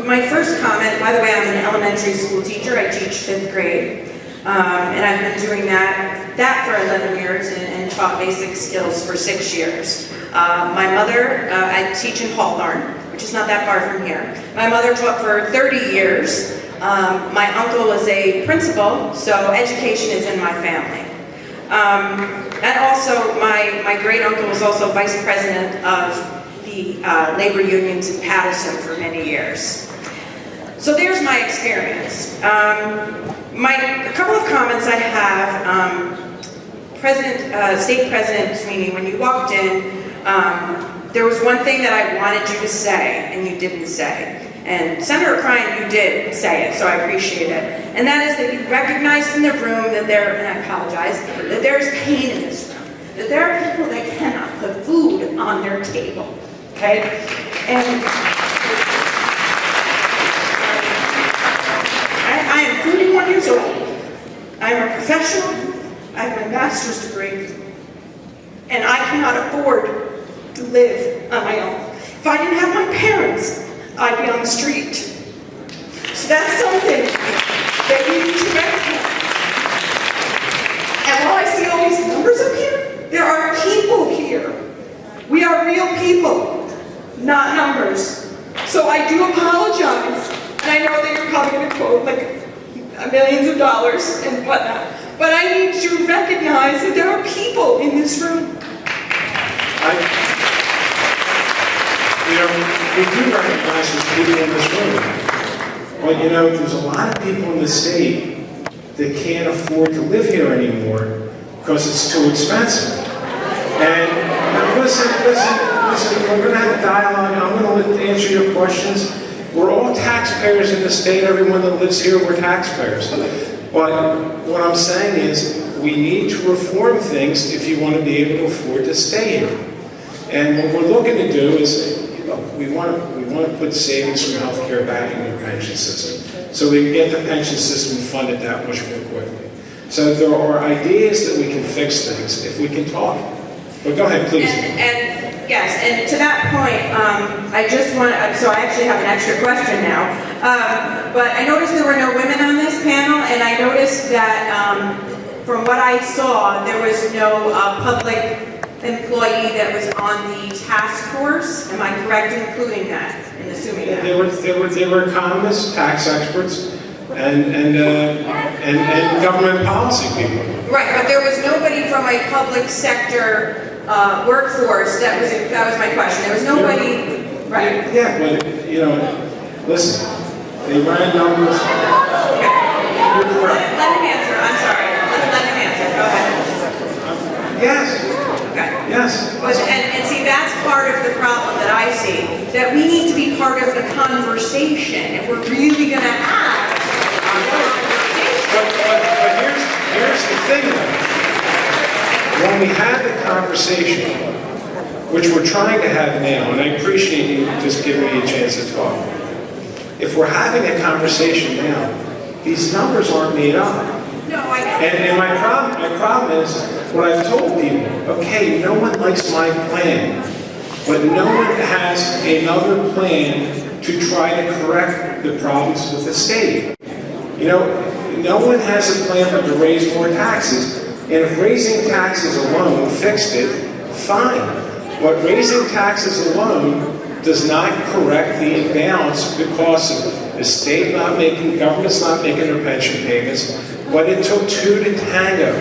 [SPEAKER 7] my first comment, by the way, I'm an elementary school teacher. I teach 5th grade. And I've been doing that for 11 years and taught basic skills for 6 years. My mother, I teach in Hawthorne, which is not that far from here. My mother taught for 30 years. My uncle was a principal, so education is in my family. And also, my great uncle was also vice president of the labor unions in Patterson for many years. So there's my experience. A couple of comments I have. State President Sweeney, when you walked in, there was one thing that I wanted you to say, and you didn't say. And Senator Cryan, you did say it, so I appreciate it. And that is that you recognized in the room that and I apologize, that there's pain in this room. That there are people that cannot put food on their table, okay? And I am 41 years old. I am a professional. I have my master's degree. And I cannot afford to live on my own. If I didn't have my parents, I'd be on the street. So that's something that you need to recognize. And while I see all these numbers up here, there are people here. We are real people, not numbers. So I do apologize. And I know that you're probably going to quote like millions of dollars and whatnot. But I need you to recognize that there are people in this room.
[SPEAKER 2] We do recognize there's people in this room. But there's a lot of people in the state that can't afford to live here anymore because it's too expensive. And listen, we're going to have a dialogue, and I'm going to answer your questions. We're all taxpayers in the state. Everyone that lives here, we're taxpayers. But what I'm saying is we need to reform things if you want to be able to afford to stay here. And what we're looking to do is, we want to put savings from healthcare back into the pension system, so we can get the pension system funded that much more quickly. So there are ideas that we can fix things if we can talk. But go ahead, please.
[SPEAKER 7] And yes, and to that point, I just want to, so I actually have an extra question now. But I noticed there were no women on this panel, and I noticed that from what I saw, there was no public employee that was on the task force. Am I correct in including that, in assuming that?
[SPEAKER 2] They were economists, tax experts, and government policy people.
[SPEAKER 7] Right, but there was nobody from a public sector workforce. That was my question. There was nobody. Right.
[SPEAKER 2] Yeah, but listen, they ran numbers.
[SPEAKER 7] Okay.
[SPEAKER 2] You're correct.
[SPEAKER 7] Let him answer. I'm sorry. Let him answer. Go ahead.
[SPEAKER 2] Yes.
[SPEAKER 7] Okay.
[SPEAKER 2] Yes.
[SPEAKER 7] And see, that's part of the problem that I see, that we need to be part of the conversation if we're really going to have a conversation.
[SPEAKER 2] But here's the thing, though. When we have the conversation, which we're trying to have now, and I appreciate you just giving me a chance to talk. If we're having a conversation now, these numbers aren't made up.
[SPEAKER 7] No, I don't.
[SPEAKER 2] And my problem is, what I've told people, okay, no one likes my plan, but no one has another plan to try to correct the problems with the state. No one has a plan but to raise more taxes, and if raising taxes alone fixed it, fine. But raising taxes alone does not correct the imbalance because of the state government's not making their pension payments, but it took two to tango.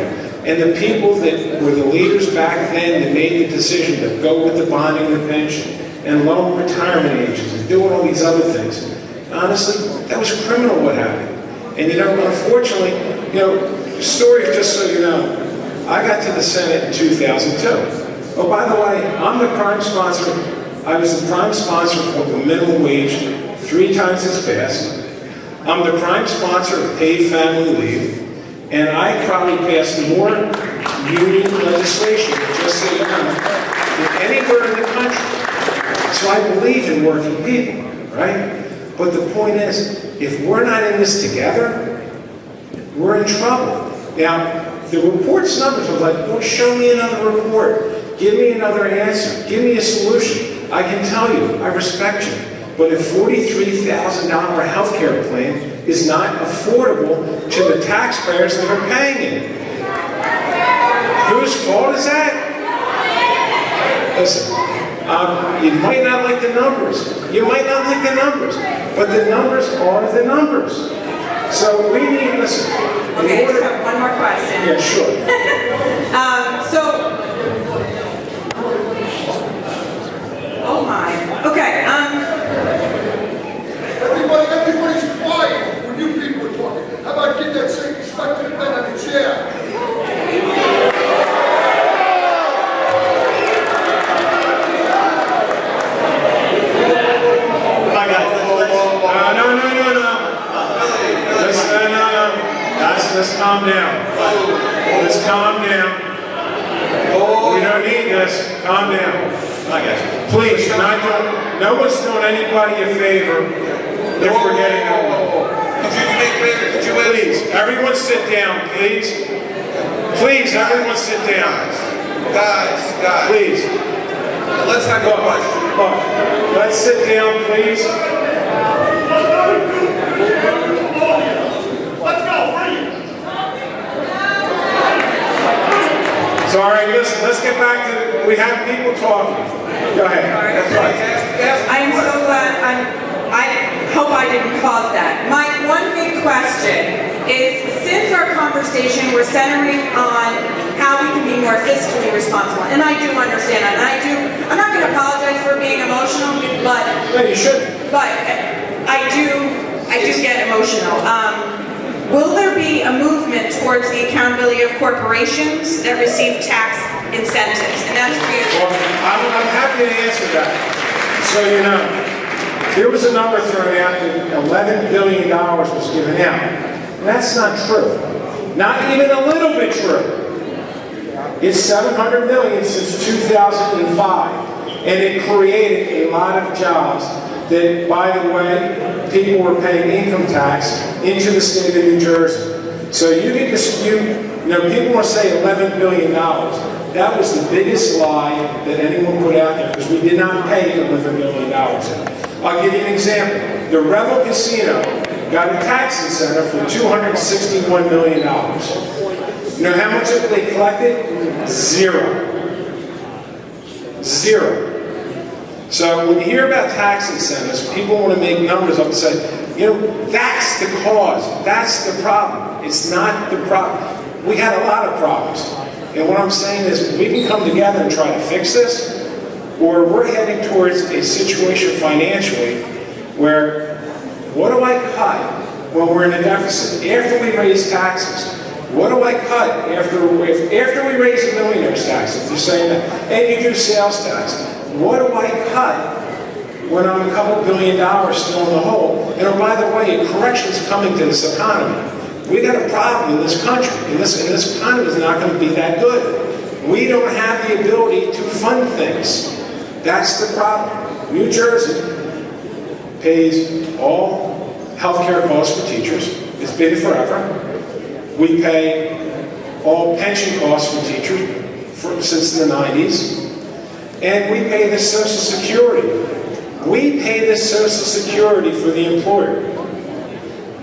[SPEAKER 2] And the people that were the leaders back then that made the decision to go with the bonding of the pension and lower retirement ages and doing all these other things, honestly, that was criminal what happened. And unfortunately, the story, just so you know, I got to the Senate in 2002. Oh, by the way, I'm the prime sponsor. I was the prime sponsor for the minimum wage 3 times as fast. I'm the prime sponsor of paid family leave. And I probably passed more union legislation, just so you know, than anywhere in the country. So I believe in working people, right? But the point is, if we're not in this together, we're in trouble. Now, the report's numbers are like, well, show me another report. Give me another answer. Give me a solution. I can tell you, I respect you, but a $43,000 health care plan is not affordable to the taxpayers that are paying it. Whose fault is that? Listen, you might not like the numbers. You might not like the numbers, but the numbers are the numbers. So we need, listen.
[SPEAKER 7] Okay, I just have one more question.
[SPEAKER 2] Yeah, sure.
[SPEAKER 7] Oh my. Okay,
[SPEAKER 10] Everybody's quiet when you people are talking. How about get that same stuck to the bed on the chair?
[SPEAKER 2] Let's calm down. Let's calm down. We don't need this. Calm down. Please, no one's doing anybody a favor if we're getting along. Please, everyone sit down, please. Please, everyone sit down.
[SPEAKER 4] Guys,
[SPEAKER 2] Please.
[SPEAKER 4] let's have a question.
[SPEAKER 2] Look, let's sit down, please.
[SPEAKER 3] Let's go, bring it.
[SPEAKER 2] So, all right, listen, let's get back to we have people talking. Go ahead. That's right.
[SPEAKER 7] I am so glad, I hope I didn't cause that. My one big question is, since our conversation we're centering on how we can be more fiscally responsible, and I do understand that, and I'm not going to apologize for being emotional, but
[SPEAKER 2] No, you shouldn't.
[SPEAKER 7] But I do get emotional. Will there be a movement towards the accountability of corporations that receive tax incentives? And that's for you.
[SPEAKER 2] Well, I'm happy to answer that. So you know, there was a number thrown out that $11 billion was given out. That's not true. Not even a little bit true. It's $700 million since 2005. And it created a lot of jobs that, by the way, people were paying income tax into the state of New Jersey. So you can dispute, people want to say $11 billion. That was the biggest lie that anyone put out there, because we did not pay $11 billion out. I'll give you an example. The Revel Casino got a tax incentive for $261 million. You know how much they collected? Zero. So when you hear about tax incentives, people want to make numbers up and say, that's the cause, that's the problem. It's not the problem. We had a lot of problems. And what I'm saying is, we can come together and try to fix this, or we're heading towards a situation financially where, what do I cut when we're in a deficit? After we raise taxes, what do I cut after we raise the millionaire's tax, if you're saying that, and you do sales tax? What do I cut when I'm a couple $1 billion still in the hole? And oh, by the way, a correction's coming to this economy. We got a problem in this country, and this economy is not going to be that good. We don't have the ability to fund things. That's the problem. New Jersey pays all healthcare costs for teachers. It's been forever. We pay all pension costs for teachers since the 90s. And we pay the Social Security. We pay the Social Security for the employer.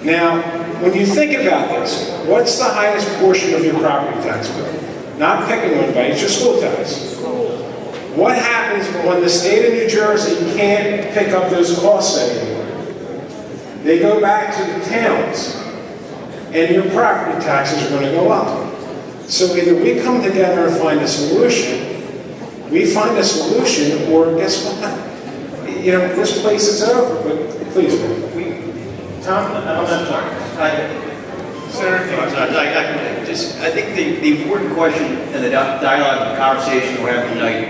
[SPEAKER 2] Now, when you think about this, what's the highest portion of your property tax bill? Not picking on anybody, it's your school tax. What happens when the state of New Jersey can't pick up those costs anymore? They go back to the towns, and your property taxes are going to go up. So either we come together and find a solution, or guess what? This place is over, but please, Tom, I'm sorry.
[SPEAKER 8] I think the important question and the dialogue and conversation we're having tonight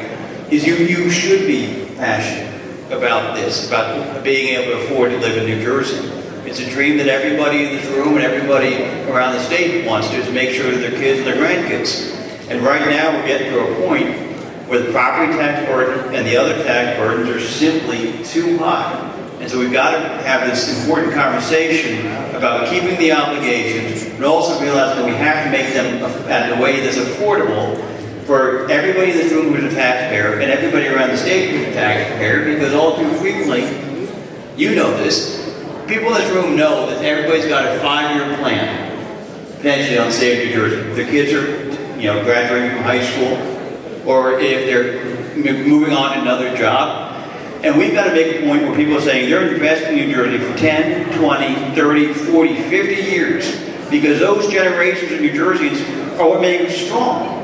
[SPEAKER 8] is you should be passionate about this, about being able to afford to live in New Jersey. It's a dream that everybody in this room and everybody around the state wants to make sure that their kids and their grandkids. And right now we're getting to a point where the property tax burden and the other tax burdens are simply too high. And so we've got to have this important conversation about keeping the obligations, but also realizing that we have to make them in a way that's affordable for everybody in this room who's a taxpayer and everybody around the state who's a taxpayer, because all too frequently, you know this, people in this room know that everybody's got a 5-year plan, potentially on the state of New Jersey. If their kids are, graduating from high school, or if they're moving on to another job. And we've got to make a point where people are saying they're investing in New Jersey for 10, 20, 30, 40, 50 years, because those generations of New Jerseyans are what make us strong.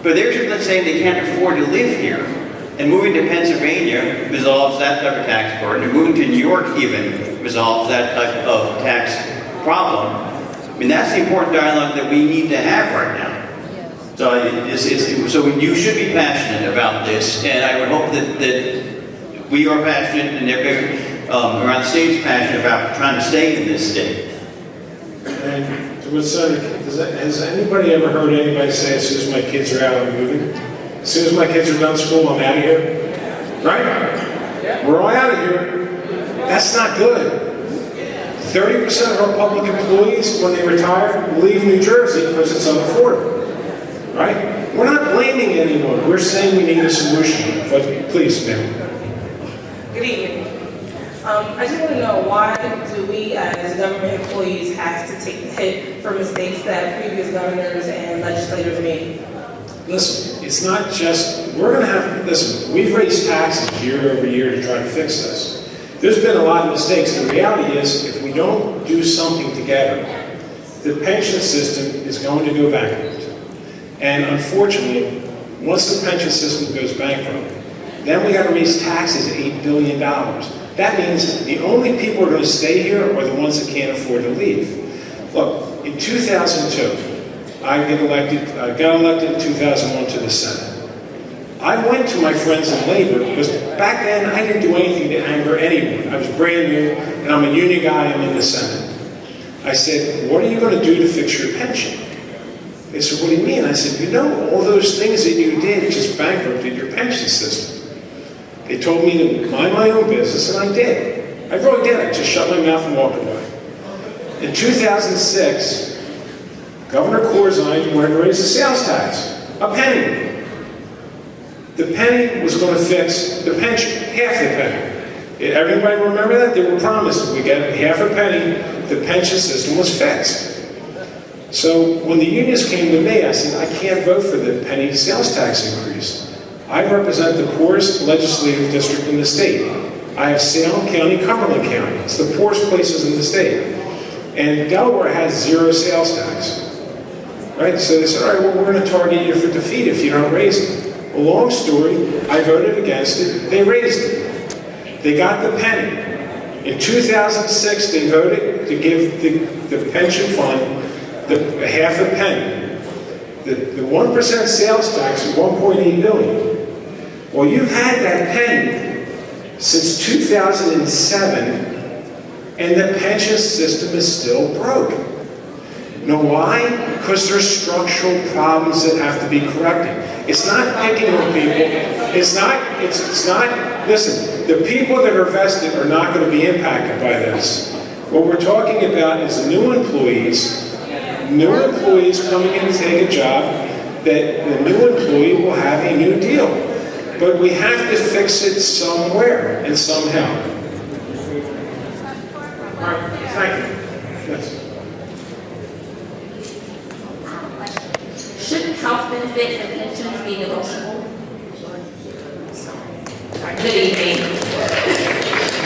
[SPEAKER 8] But they're just saying they can't afford to live here. And moving to Pennsylvania resolves that type of tax burden, and moving to New York even resolves that type of tax problem. I mean, that's the important dialogue that we need to have right now. So you should be passionate about this, and I would hope that we are passionate, and everybody around the state is passionate about trying to stay in this state.
[SPEAKER 2] And to what Senator, has anybody ever heard anybody say, as soon as my kids are out, I'm moving? As soon as my kids are done school, I'm out of here? Right? We're all out of here. That's not good. 30% of our public employees, when they retire, leave New Jersey because it's unaffordable. Right? We're not blaming anyone. We're saying we need a solution. But please, ma'am.
[SPEAKER 11] Good evening. I just want to know, why do we as government employees have to take the hit for mistakes that previous governors and legislators made?
[SPEAKER 2] Listen, it's not just, we've raised taxes year over year to try to fix this. There's been a lot of mistakes. The reality is, if we don't do something together, the pension system is going to go bankrupt. And unfortunately, once the pension system goes bankrupt, then we got to raise taxes $8 billion. That means the only people who are going to stay here are the ones that can't afford to leave. Look, in 2002, I got elected in 2001 to the Senate. I went to my friends in labor because back then I didn't do anything to anger anyone. I was brand new, and I'm a union guy, I'm in the Senate. I said, what are you going to do to fix your pension? They said, what do you mean? I said, all those things that you did just bankrupted your pension system. They told me to mind my own business, and I did. I really did. I just shut my mouth and walked away. In 2006, Governor Corzine wanted to raise the sales tax, a penny. The penny was going to fix the pension, half the penny. Everybody remember that? They were promised we get half a penny, the pension system was fixed. So when the unions came to me, I said, I can't vote for the penny sales tax increase. I represent the poorest legislative district in the state. I have Salem County, Cumberland County. It's the poorest places in the state. And Delaware has 0 sales tax. Right? So they said, all right, well, we're going to target you for defeat if you don't raise it. Well, long story, I voted against it. They raised it. They got the penny. In 2006, they voted to give the pension fund the half a penny. The 1% sales tax is $1.8 billion. Well, you've had that penny since 2007, and the pension system is still broke. You know why? Because there's structural problems that have to be corrected. It's not picking on people. It's not, listen, the people that are vested are not going to be impacted by this. What we're talking about is new employees coming in to take a job, that the new employee will have a new deal. But we have to fix it somewhere and somehow. All right, thank you. Yes.
[SPEAKER 12] Shouldn't health benefits and pensions be negotiable? Good evening.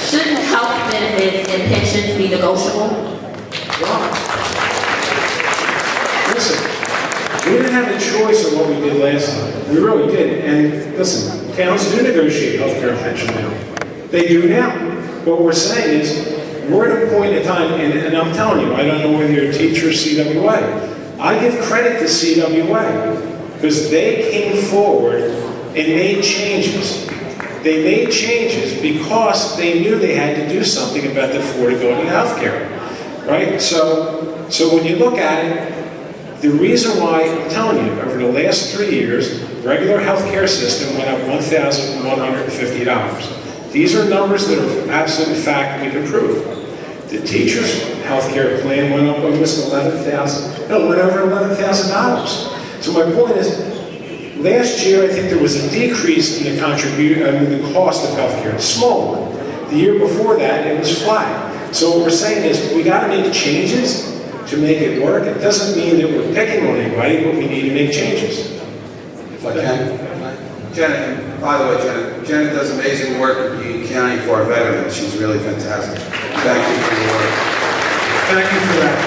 [SPEAKER 12] Shouldn't health benefits and pensions be negotiable?
[SPEAKER 2] Listen, we didn't have a choice of what we did last time. We really did. And listen, towns do negotiate health care and pension now. They do now. What we're saying is, we're at a point in time, and I'm telling you, I don't know whether you're a teacher or CWA. I give credit to CWA, because they came forward and made changes. They made changes because they knew they had to do something about the affordability of health care. Right? So when you look at it, the reason why, I'm telling you, over the last 3 years, regular health care system went up $1,150. These are numbers that are absolute fact we can prove. The teacher's health care plan went up almost went over $11,000. So my point is, Last year, I think there was a decrease in the the cost of healthcare, a small one. The year before that, it was flat. So what we're saying is we got to make changes to make it work. It doesn't mean that we're picking on anybody, but we need to make changes.
[SPEAKER 4] If I can. Janet, by the way, Janet does amazing work in Kean County for our veterans. She's really fantastic. Thank you for your work.
[SPEAKER 2] Thank you for that.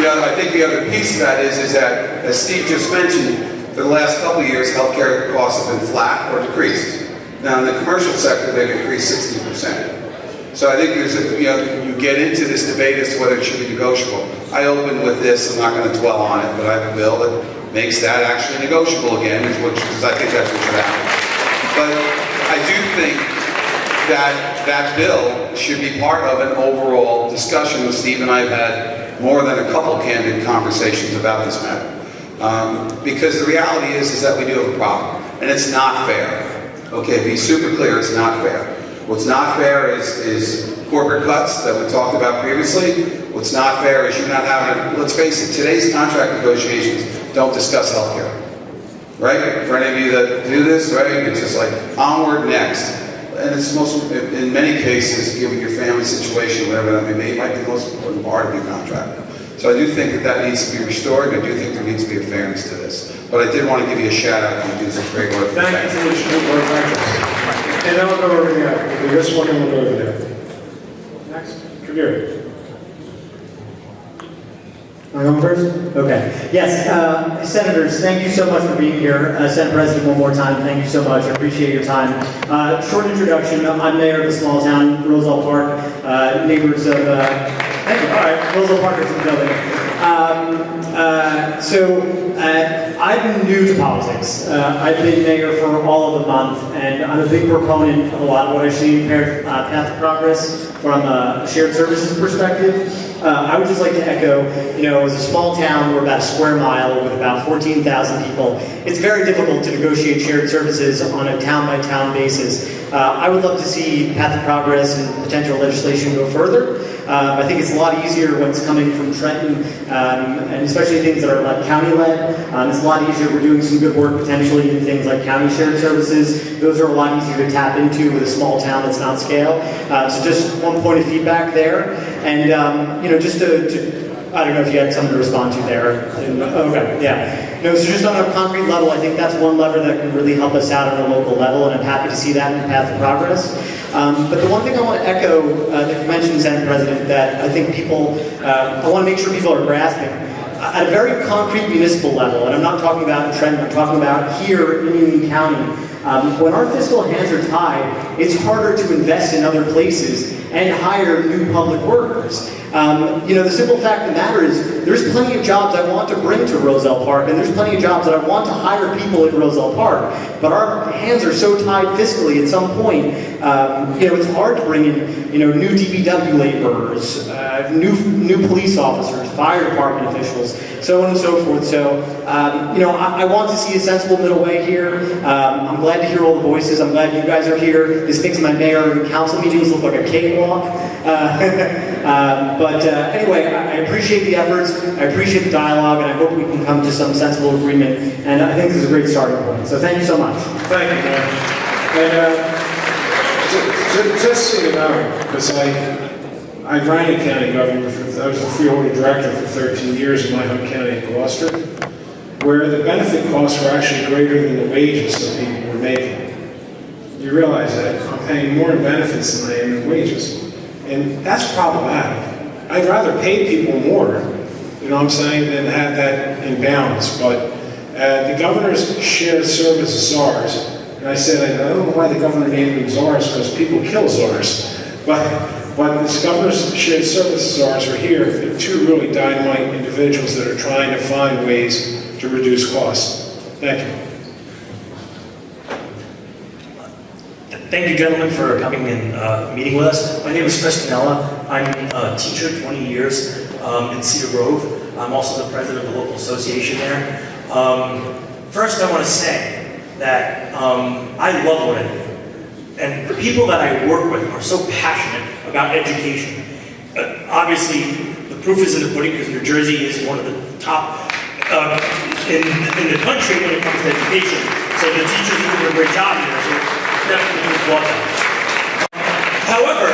[SPEAKER 4] I think the other piece of that is that, as Steve just mentioned, for the last couple of years, healthcare costs have been flat or decreased. Now, in the commercial sector, they've increased 60%. So I think there's you get into this debate as to whether it should be negotiable. I opened with this, I'm not going to dwell on it, but I have a bill that makes that actually negotiable again, because I think that's what should happen. But I do think that that bill should be part of an overall discussion with Steve, and I've had more than a couple candid conversations about this matter. Because the reality is that we do have a problem, and it's not fair. Okay, be super clear, it's not fair. What's not fair is corporate cuts that we talked about previously. What's not fair is you not having, let's face it, today's contract negotiations don't discuss healthcare, right? For any of you that do this, right, it's just like onward, next. And it's most, in many cases, given your family situation, whatever that may be, it might be the most important part of your contract. So I do think that needs to be restored, and I do think there needs to be a fairness to this. But I did want to give you a shout out, you do some great work.
[SPEAKER 2] Thank you for your good work, and then we'll go over there. We'll do this one and we'll go over there. Next, come here.
[SPEAKER 13] Am I going first? Okay. Yes, Senators, thank you so much for being here. Senate President, one more time, thank you so much. I appreciate your time. Short introduction, I'm mayor of a small town, Roselle Park, neighbors of, thank you, all right, Roselle Park is in the building. I'm new to politics. I've been mayor for all of the month, and I'm a big proponent of a lot of what I see in Path to Progress from a shared services perspective. I would just like to echo, as a small town, we're about a square mile with about 14,000 people. It's very difficult to negotiate shared services on a town-by-town basis. I would love to see Path to Progress and potential legislation go further. I think it's a lot easier when it's coming from Trenton, and especially things that are like county-led. It's a lot easier. We're doing some good work potentially in things like county shared services. Those are a lot easier to tap into with a small town that's not scale. So just one point of feedback there. And, just to I don't know if you had something to respond to there. Okay, yeah. So just on a concrete level, I think that's one lever that can really help us out on a local level, and I'm happy to see that in the Path to Progress. But the one thing I want to echo that you mentioned, Senate President, that I think I want to make sure people are grasping, at a very concrete municipal level, and I'm not talking about Trenton, I'm talking about here in Union County, when our fiscal hands are tied, it's harder to invest in other places and hire new public workers. The simple fact of the matter is there's plenty of jobs I want to bring to Roselle Park, and there's plenty of jobs that I want to hire people in Roselle Park, but our hands are so tied fiscally at some point, it's hard to bring in, new DPW laborers, new police officers, fire department officials, so on and so forth. So, I want to see a sensible middle way here. I'm glad to hear all the voices. I'm glad you guys are here. This makes my mayor and council meetings look like a cakewalk. But anyway, I appreciate the efforts, I appreciate the dialogue, and I hope we can come to some sensible agreement. And I think this is a great starting point. So thank you so much.
[SPEAKER 2] Thank you, man. And just so you know, because I ran a county government, I was the freeholder director for 13 years in my home county of Gloucester, where the benefit costs were actually greater than the wages that people were making. You realize that I'm paying more in benefits than I am in wages. And that's problematic. I'd rather pay people more, than have that imbalance. But the governor's shared service czars, and I said, I don't know why the governor named them czars, because people kill czars. But this governor's shared service czars are here. They're two really dynamite individuals that are trying to find ways to reduce costs. Thank you.
[SPEAKER 14] Thank you, gentlemen, for coming and meeting with us. My name is Chris Canella. I'm a teacher, 20 years in Cedar Grove. I'm also the president of the local association there. First, I want to say that I love what I do. And the people that I work with are so passionate about education. Obviously, the proof is in the pudding because New Jersey is one of the top in the country when it comes to education. So the teachers are doing a great job here, so definitely applaud them. However,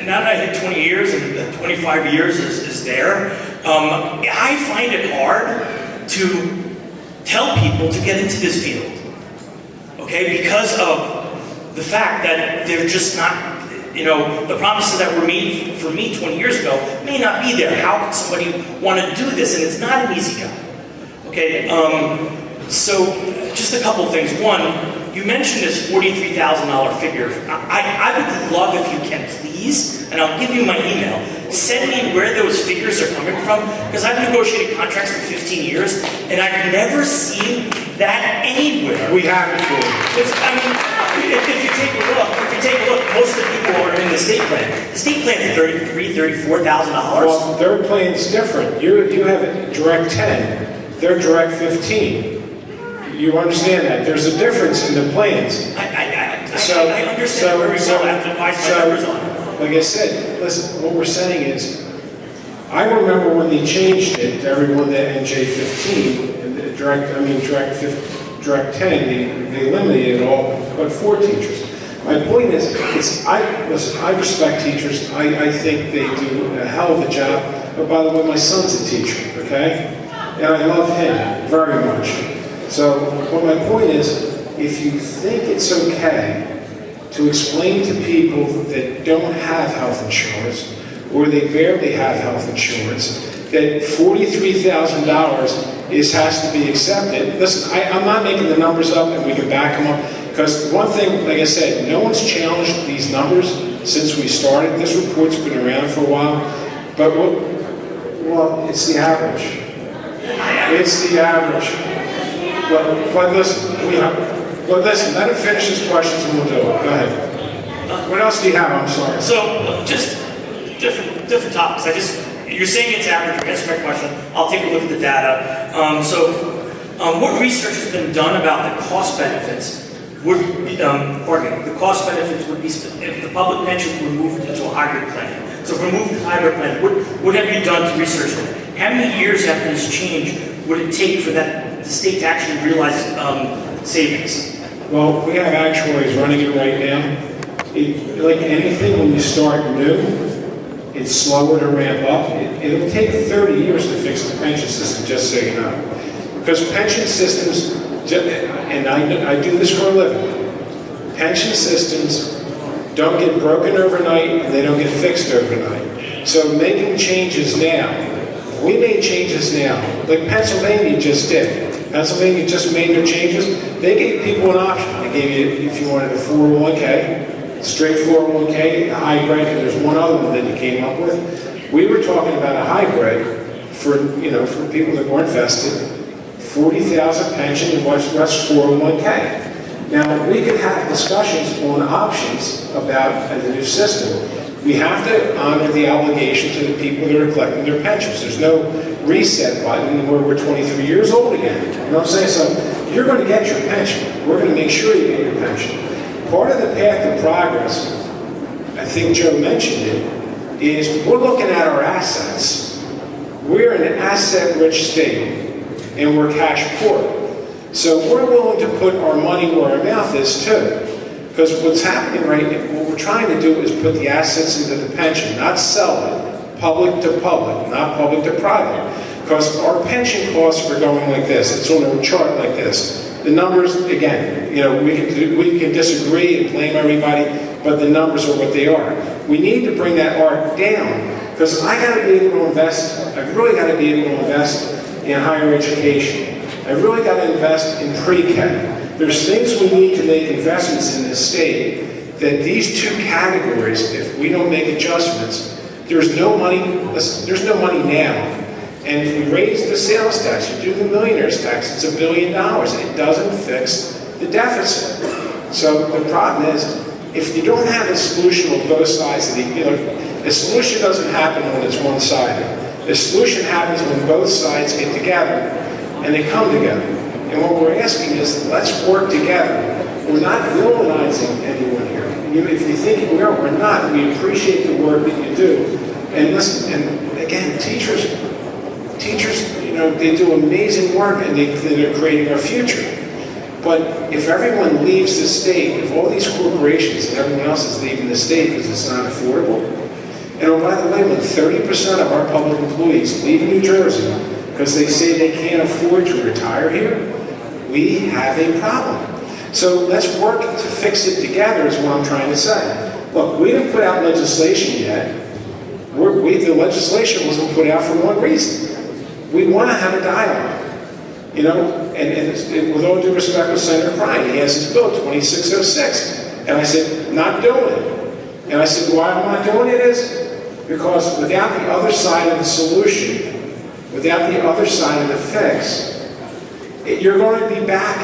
[SPEAKER 14] now that I hit 20 years and 25 years is there, I find it hard to tell people to get into this field, okay? Because of the fact that they're just not, the promises that were made for me 20 years ago may not be there. How can somebody want to do this? And it's not an easy job, okay? So just a couple things. One, you mentioned this $43,000 figure. I would love if you can, please, and I'll give you my email, send me where those figures are coming from, because I've negotiated contracts for 15 years, and I've never seen that anywhere.
[SPEAKER 2] We have it for you.
[SPEAKER 14] If you take a look, most of the people are in the state plan. The state plan is $33,000, $34,000.
[SPEAKER 2] Well, their plan's different. You have direct 10, they're direct 15. You understand that? There's a difference in the plans.
[SPEAKER 14] I understand where we're going. I have to advise my numbers on it.
[SPEAKER 2] Like I said, listen, what we're saying is, I remember when they changed it to everyone that NJ15, and the direct 10, they eliminated all but 4 teachers. My point is, I respect teachers. I think they do a hell of a job. But by the way, my son's a teacher, okay? And I love him very much. So, but my point is, if you think it's okay to explain to people that don't have health insurance, or they barely have health insurance, that $43,000 has to be accepted. Listen, I'm not making the numbers up, and we can back them up, because one thing, like I said, no one's challenged these numbers since we started. This report's been around for a while, but it's the average. It's the average. But listen, let him finish his questions and we'll do it. Go ahead. What else do you have? I'm sorry.
[SPEAKER 14] So, just different topics. You're saying it's average. Answer my question. I'll take a look at the data. What research has been done about the cost benefits? The cost benefits would be if the public pensions were moved into a hybrid plan. So, if we moved to a hybrid plan, what have you done to research that? How many years after this change would it take for the state to actually realize savings?
[SPEAKER 2] Well, we have actuaries running it right now. Like anything, when you start new, it's slower to ramp up. It'll take 30 years to fix the pension system, just so you know. Because pension systems, and I do this for a living, pension systems don't get broken overnight and they don't get fixed overnight. So making changes now, if we made changes now, like Pennsylvania just did. Pennsylvania just made their changes. They gave people an option. They gave you, if you wanted a 401k, straight 401k, a hybrid, and there's one other one that you came up with. We were talking about a hybrid for people that weren't vested, 40,000 pension and what's 401k. Now, we could have discussions on options about the new system. We have to honor the obligation to the people that are collecting their pensions. There's no reset button where we're 23 years old again. You know what I'm saying? So you're going to get your pension. We're going to make sure you get your pension. Part of the path to progress, I think Joe mentioned it, is we're looking at our assets. We're an asset-rich state, and we're cash poor. So we're willing to put our money where our mouth is too. Because what's happening right now, what we're trying to do is put the assets into the pension, not sell it, public to public, not public to private. Because our pension costs are going like this. It's on a chart like this. The numbers, again, we can disagree and blame everybody, but the numbers are what they are. We need to bring that arc down, because I got to be able to invest, I've really got to be able to invest in higher education. I've really got to invest in pre-K. There's things we need to make investments in this state that these two categories, if we don't make adjustments, there's no money now. And if we raise the sales tax, you do the millionaire's tax, it's $1 billion. It doesn't fix the deficit. So the problem is, if you don't have a solution on both sides of the solution doesn't happen when it's one-sided. The solution happens when both sides get together and they come together. And what we're asking is, let's work together. We're not villainizing anyone here. If you think we are, we're not. We appreciate the work that you do. And listen, and again, teachers, they do amazing work and they're creating our future. But if everyone leaves the state, if all these corporations and everyone else is leaving the state because it's not affordable, and oh, by the way, when 30% of our public employees leave New Jersey because they say they can't afford to retire here, we have a problem. So let's work to fix it together is what I'm trying to say. Look, we didn't put out legislation yet. The legislation wasn't put out for one reason. We want to have a dialogue. And with all due respect with Senator Cryan, he has his bill, 2606. And I said, not doing it. And I said, why I'm not doing it is because without the other side of the solution, without the other side of the fix, you're going to be back.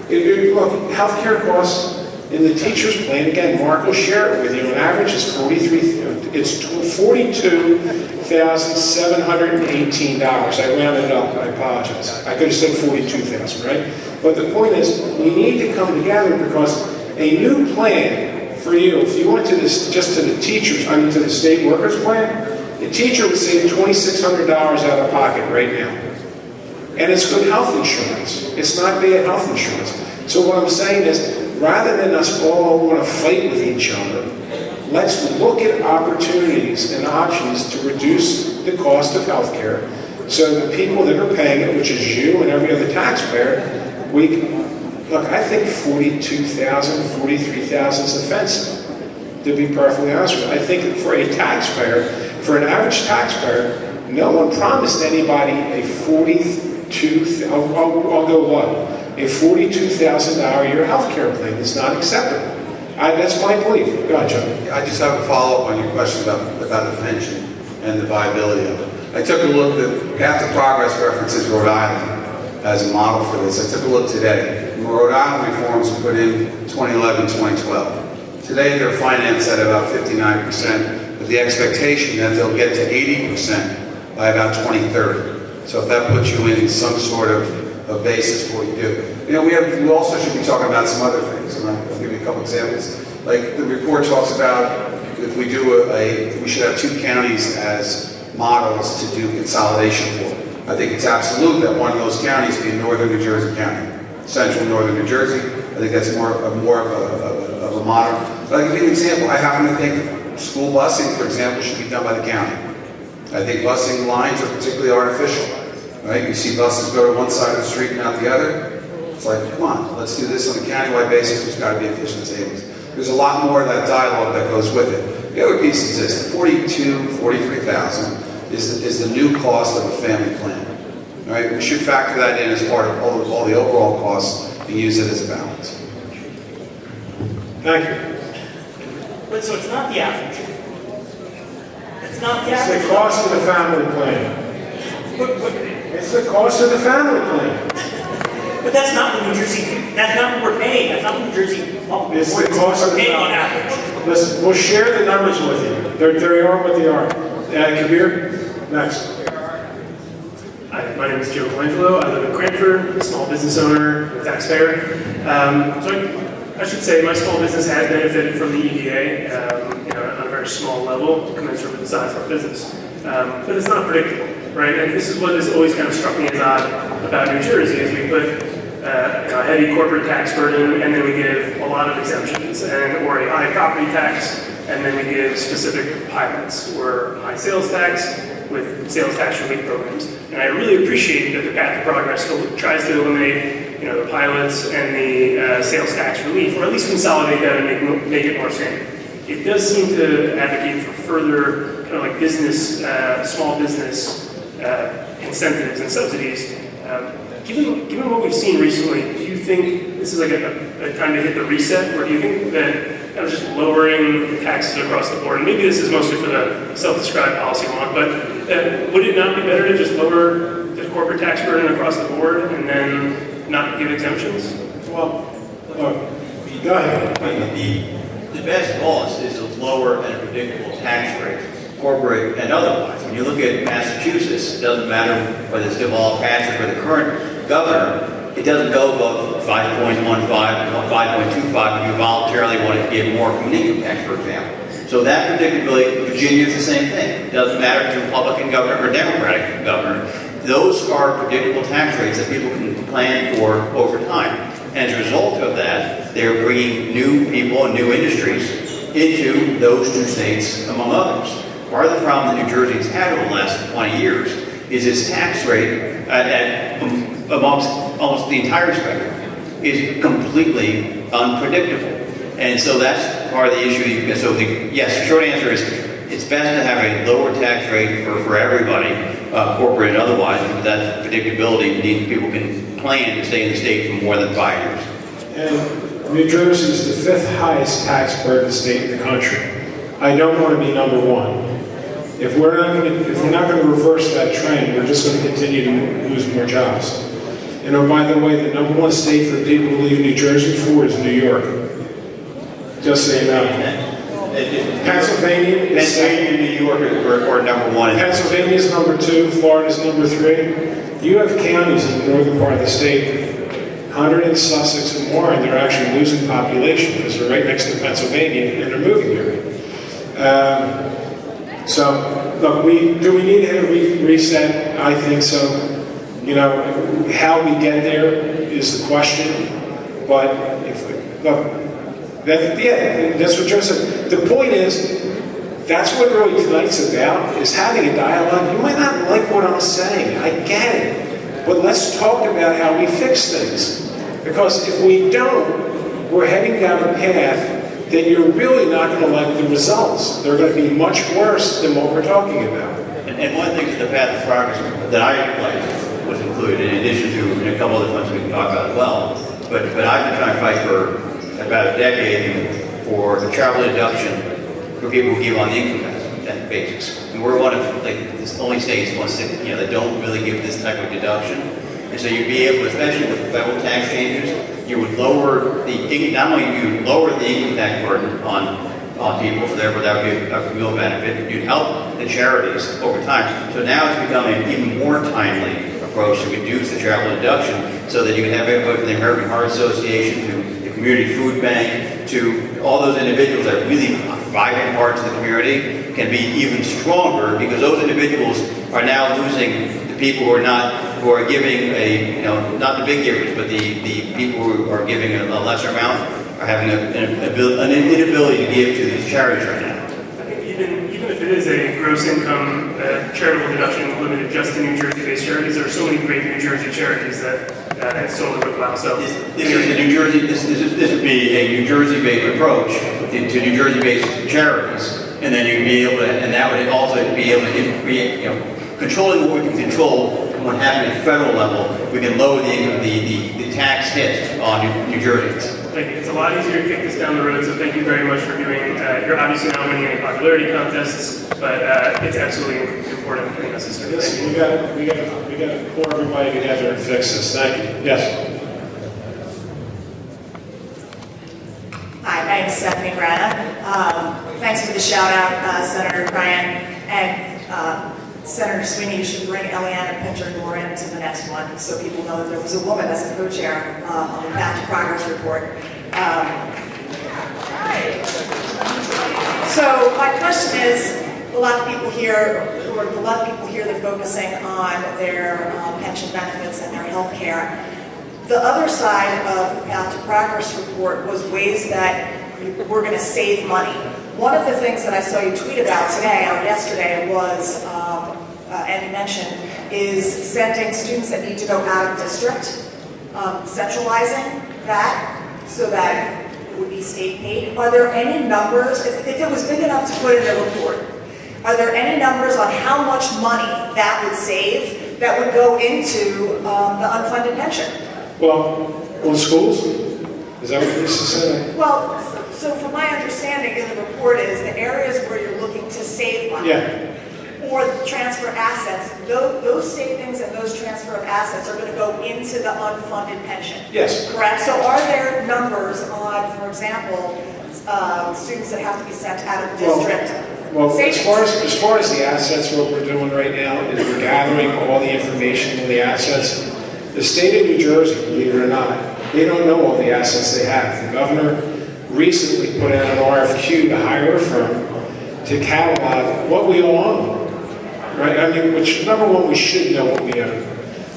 [SPEAKER 2] Look, healthcare costs in the teacher's plan, again, Mark will share it with you, on average it's $42,718. I rounded it up, I apologize. I could have said 42,000, right? But the point is, we need to come together because a new plan for you, if you went to this, just to the teachers, to the state workers plan, the teacher would save $2,600 out of pocket right now. And it's good health insurance. It's not bad health insurance. So what I'm saying is, rather than us all want to fight with each other, let's look at opportunities and options to reduce the cost of health care so the people that are paying it, which is you and every other taxpayer, look, I think 42,000, 43,000 is offensive, to be perfectly honest with you. I think for a taxpayer, for an average taxpayer, no one promised anybody a I'll go what? A $42,000 a year health care plan is not acceptable. That's my belief. Go ahead, Joe.
[SPEAKER 4] I just have a follow-up on your question about the pension and the viability of it. I took a look at Path to Progress references Rhode Island as a model for this. I took a look today. Rhode Island reforms were put in 2011, 2012. Today they're financed at about 59%, with the expectation that they'll get to 80% by about 2030. So if that puts you in some sort of a basis for what you do. We also should be talking about some other things, and I'll give you a couple examples. Like the report talks about if we do we should have 2 counties as models to do consolidation for. I think it's absolute that one of those counties be Northern New Jersey County, Central Northern New Jersey. I think that's more of a model. But I'll give you an example. I happen to think school busing, for example, should be done by the county. I think busing lines are particularly artificial, right? You see buses go to one side of the street and not the other. It's like, come on, let's do this on a countywide basis. There's got to be efficient savings. There's a lot more of that dialogue that goes with it. The other piece is this: 43,000 is the new cost of a family plan. All right, we should factor that in as part of all the overall costs and use it as a balance.
[SPEAKER 2] Thank you.
[SPEAKER 14] But so it's not the average. It's not the average.
[SPEAKER 2] It's the cost of the family plan. It's the cost of the family plan.
[SPEAKER 14] But that's not what New Jersey, that's not what we're paying. That's not what New Jersey,
[SPEAKER 2] It's the cost of the
[SPEAKER 14] paying on
[SPEAKER 2] family.
[SPEAKER 14] average.
[SPEAKER 2] Listen, we'll share the numbers with you. They are what they are. Kabir, next.
[SPEAKER 15] Hi, my name is Joe Colangelo. I live in Cranford, a small business owner, a taxpayer. So I should say my small business has benefited from the EDA, on a very small level, commensurate with the size of our business. But it's not predictable, right? And this is what has always kind of struck me as odd about New Jersey, is we put a heavy corporate tax burden, and then we give a lot of exemptions, or a high property tax, and then we give specific pilots, or high sales tax with sales tax relief programs. And I really appreciate that the Path to Progress tries to eliminate, the pilots and the sales tax relief, or at least consolidate that and make it more standard. It does seem to advocate for further kind of like business, small business incentives and subsidies. Given what we've seen recently, do you think this is like a time to hit the reset, or do you think that kind of just lowering the taxes across the board, and maybe this is mostly for the self-described policy wonk, but would it not be better to just lower the corporate tax burden across the board and then not give exemptions?
[SPEAKER 2] Well, go ahead.
[SPEAKER 8] The best cost is a lower and predictable tax rate, corporate and otherwise. When you look at Massachusetts, it doesn't matter whether it's Deval Patrick or the current governor, it doesn't go above 5.15 or 5.25 if you voluntarily want to give more from an income tax, for example. So that predictability, Virginia is the same thing. It doesn't matter if it's a Republican governor or Democratic governor. those are predictable tax rates that people can plan for over time. And as a result of that, they're bringing new people and new industries into those two states, among others. Part of the problem that New Jersey has had over the last 20 years is its tax rate amongst almost the entire spectrum is completely unpredictable. And so that's part of the issue. So yes, the short answer is it's best to have a lower tax rate for everybody, corporate and otherwise, because that predictability means people can plan to stay in the state for more than 5 years.
[SPEAKER 2] And New Jersey is the 5th highest tax burden state in the country. I don't want to be number 1. If we're not going to reverse that trend, we're just going to continue to lose more jobs. And oh, by the way, the number 1 state for people to leave New Jersey for is New York. Just so you know. Pennsylvania is
[SPEAKER 8] Pennsylvania and New York are number 1.
[SPEAKER 2] Pennsylvania is number 2. Florida is number 3. You have counties in the northern part of the state, 100 in Sussex and Warren, they're actually losing population because they're right next to Pennsylvania and they're moving here. So, look, do we need to have a reset? I think so. You know, how we get there is the question. But that's what Joe said. The point is, that's what really tonight's about, is having a dialogue. You might not like what I'm saying, I get it. But let's talk about how we fix things. Because if we don't, we're heading down a path that you're really not going to like the results. They're going to be much worse than what we're talking about.
[SPEAKER 8] And one thing in the path of progress that I liked was included, in addition to a couple other ones we can talk about as well. But I've been trying to fight for about a decade for the travel deduction for people who give on the income tax basis. And we're one of the only states that don't really give this type of deduction. And so you'd be able, especially with the federal tax changes, you would lower not only you lower the income tax burden on people, so therefore that would be a real benefit. You'd help the charities over time. So now it's becoming an even more timely approach to reduce the travel deduction, so that you can have everybody from the American Heart Association to the Community Food Bank to all those individuals that are really vibrant parts of the community can be even stronger, because those individuals are now losing the people who are giving not the big givers, but the people who are giving a lesser amount are having an inability to give to these charities right now.
[SPEAKER 15] I think even if it is a gross income charitable deduction limited just to New Jersey-based charities, there are so many great New Jersey charities that it's totally worthwhile. So
[SPEAKER 8] this would be a New Jersey-based approach to New Jersey-based charities, and then you'd be able to, and that would also be able to create, controlling what we can control from what happens at the federal level. We can lower the tax hit on New Jerseyans.
[SPEAKER 15] Thank you. It's a lot easier to kick this down the road, so thank you very much for doing. You're obviously not winning any popularity contests, but it's absolutely important and necessary.
[SPEAKER 2] Yes, we got to pull everybody together and fix this. Thank you. Yes.
[SPEAKER 16] Hi, my name is Stephanie Grana. Thanks for the shout out, Senator Cryan, and Senator Sweeney. You should bring Eliana Pinter-Gorin to the next one, so people know that there was a woman as a co-chair on the Path to Progress report. So my question is, a lot of people here that are focusing on their pension benefits and their health care. The other side of the Path to Progress report was ways that we're going to save money. One of the things that I saw you tweet about today or yesterday was, and you mentioned, is sending students that need to go out of district, centralizing that so that it would be state paid. Are there any numbers, if it was big enough to put in a report, are there any numbers on how much money that would save that would go into the unfunded pension?
[SPEAKER 2] Well, schools? Is that what this is saying?
[SPEAKER 16] Well, so from my understanding in the report is the areas where you're looking to save money.
[SPEAKER 2] Yeah.
[SPEAKER 16] Or transfer assets, those savings and those transfer of assets are going to go into the unfunded pension.
[SPEAKER 2] Yes.
[SPEAKER 16] Correct? So are there numbers on, for example, students that have to be sent out of district?
[SPEAKER 2] Well, as far as the assets, what we're doing right now is we're gathering all the information on the assets. The state of New Jersey, believe it or not, they don't know all the assets they have. The governor recently put out an RFQ to hire a firm to catalog what we all own. right? I mean, which, number one, we should know what we own.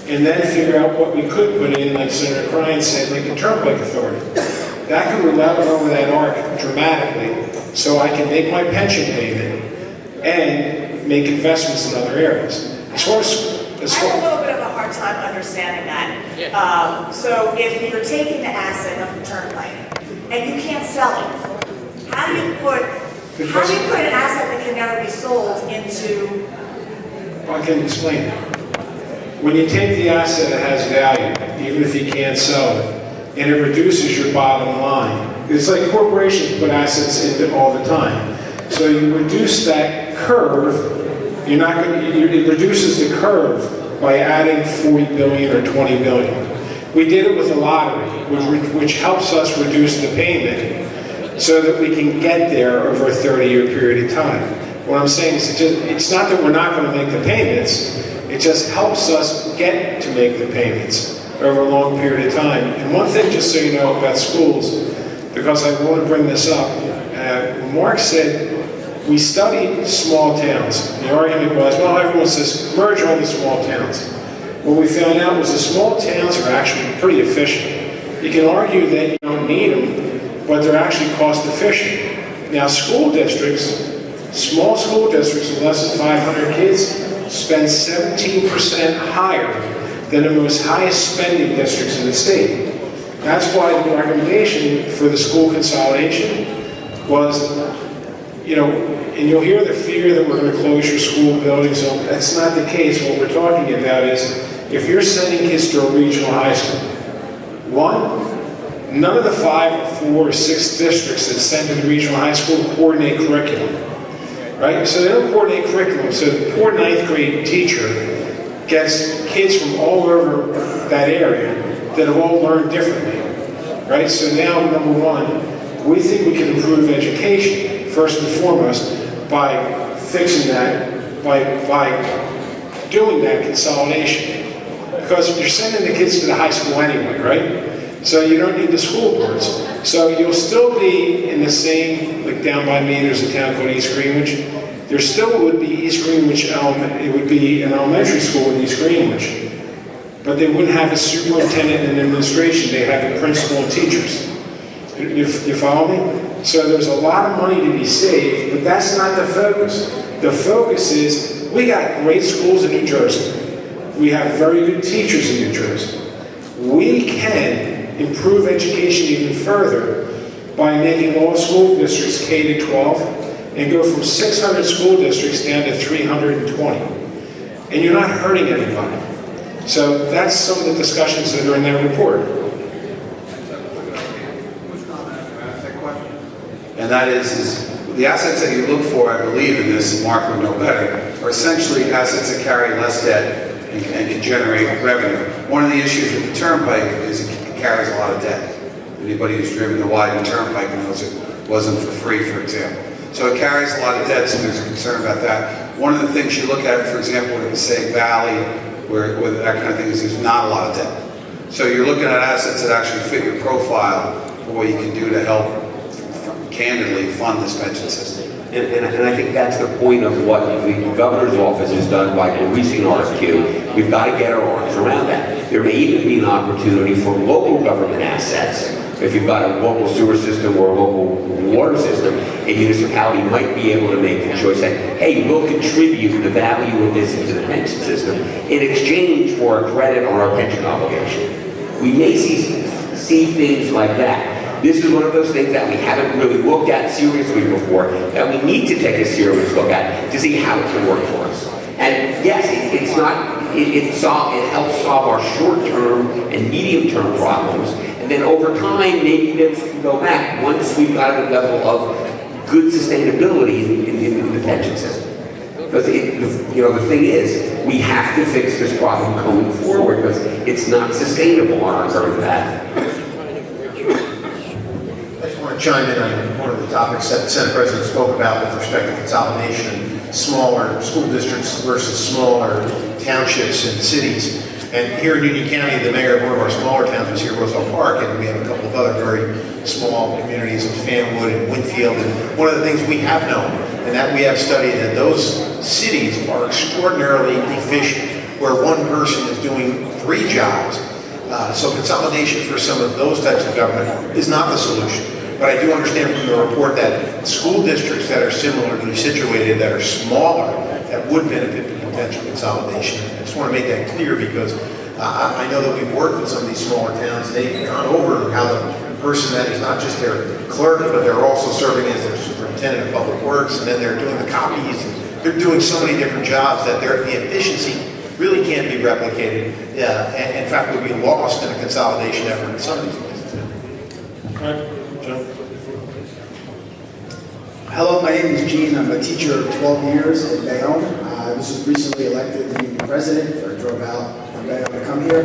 [SPEAKER 2] And then figure out what we could put in, like Senator Cryan said, like the Turnpike Authority. That could lower that arc dramatically, so I can make my pension payment and make investments in other areas.
[SPEAKER 16] I have a little bit of a hard time understanding that. So if you're taking the asset of the Turnpike and you can't sell it, how do you put an asset that can never be sold into?
[SPEAKER 2] I can explain it. When you take the asset that has value, even if you can't sell it, and it reduces your bottom line. It's like corporations put assets into all the time. So you reduce that curve, it reduces the curve by adding 40 billion or 20 billion. We did it with the lottery, which helps us reduce the payment so that we can get there over a 30-year period of time. What I'm saying is it's not that we're not going to make the payments, it just helps us get to make the payments over a long period of time. And one thing, just so you know, about schools, because I want to bring this up, when Mark said, we studied small towns. The argument was, well, everyone says, merge all the small towns. What we found out was the small towns are actually pretty efficient. You can argue that you don't need them, but they're actually cost efficient. Now, school districts, small school districts with less than 500 kids, spend 17% higher than the most highest spending districts in the state. That's why the recommendation for the school consolidation was, and you'll hear the fear that we're going to close your school buildings. So that's not the case. What we're talking about is, if you're sending kids to a regional high school, none of the 5 or 4 or 6 districts that send to the regional high school coordinate curriculum, right? So they don't coordinate curriculum. So the poor 9th grade teacher gets kids from all over that area that have all learned differently, right? So now, number one, we think we can improve education, first and foremost, by fixing that, by doing that consolidation. Because you're sending the kids to the high school anyway, right? So you don't need the school boards. So you'll still be in the same, like down by me, there's a town called East Greenwich. There still would be East Greenwich it would be an elementary school in East Greenwich. But they wouldn't have a superintendent and administration, they'd have a principal and teachers. You follow me? So there's a lot of money to be saved, but that's not the focus. The focus is, we got great schools in New Jersey. We have very good teachers in New Jersey. We can improve education even further by making all school districts K-12 and go from 600 school districts down to 320. And you're not hurting anybody. So that's some of the discussions that are in that report.
[SPEAKER 4] And that is the assets that you look for, I believe in this, Mark would know better, are essentially assets that carry less debt and can generate revenue. One of the issues with the Turnpike is it carries a lot of debt. Anybody who's driven the Wyden Turnpike knows it wasn't for free, for example. So it carries a lot of debt, so there's a concern about that. One of the things you look at, for example, in the Passaic Valley, where that kind of thing is, there's not a lot of debt. So you're looking at assets that actually fit your profile for what you can do to help, candidly, fund this pension system.
[SPEAKER 6] And I think that's the point of what the governor's office has done by releasing RFQ. We've got to get our arms around that. There may even be an opportunity for local government assets. If you've got a local sewer system or a local water system, a municipality might be able to make the choice that, hey, we'll contribute the value of this into the pension system in exchange for a credit on our pension obligation. We may see things like that. This is one of those things that we haven't really looked at seriously before, that we need to take a serious look at to see how it can work for us. And yes, it helps solve our short-term and medium-term problems, and then over time, maybe then we can go back once we've got a level of good sustainability in the pension system. Because the thing is, we have to fix this problem going forward because it's not sustainable on our current path.
[SPEAKER 5] Chime in on one of the topics that the Senate President spoke about with respect to consolidation, smaller school districts versus smaller townships and cities. And here in Union County, the mayor of one of our smaller towns was here, Roselle Park, and we have a couple of other very small communities in Fanwood and Winfield. And one of the things we have known and that we have studied that those cities are extraordinarily efficient, where one person is doing 3 jobs. So consolidation for some of those types of government is not the solution. But I do understand from the report that school districts that are similarly situated, that are smaller, that would benefit from potential consolidation. I just want to make that clear because I know that we've worked with some of these smaller towns. They've gone over how the person that is not just their clerk, but they're also serving as their superintendent of public works, and then they're doing the copies. They're doing so many different jobs that the efficiency really can't be replicated. And in fact, would be lost in a consolidation effort in some of these places.
[SPEAKER 2] All right, Joe.
[SPEAKER 17] Hello, my name is Kean. I'm a teacher of 12 years in Bayonne. I was recently elected the union president, so I drove out from Bayonne to come here.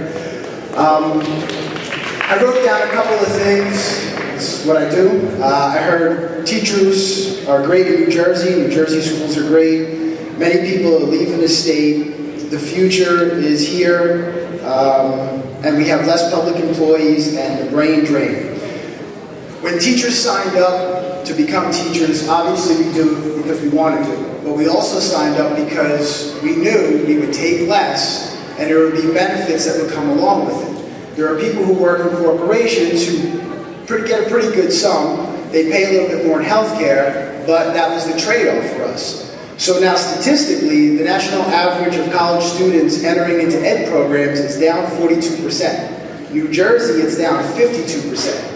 [SPEAKER 17] I wrote down a couple of things. This is what I do. I heard teachers are great in New Jersey. New Jersey schools are great. Many people are leaving the state. The future is here. And we have less public employees and the brain drain. When teachers signed up to become teachers, obviously we do it because we wanted to, but we also signed up because we knew we would take less and there would be benefits that would come along with it. There are people who work in corporations who get a pretty good sum. They pay a little bit more in health care, but that was the trade-off for us. So now statistically, the national average of college students entering into ed programs is down 42%. New Jersey, it's down 52%.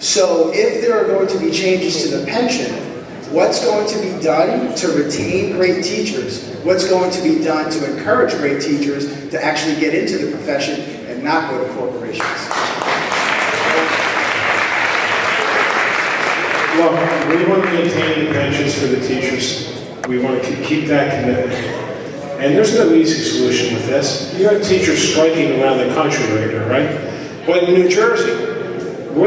[SPEAKER 17] So if there are going to be changes to the pension, what's going to be done to retain great teachers? What's going to be done to encourage great teachers to actually get into the profession and not go to corporations?
[SPEAKER 2] Look, we want to maintain the pensions for the teachers. We want to keep that commitment. And there's no easy solution with this. You have teachers striking around the country right now, right? But in New Jersey, we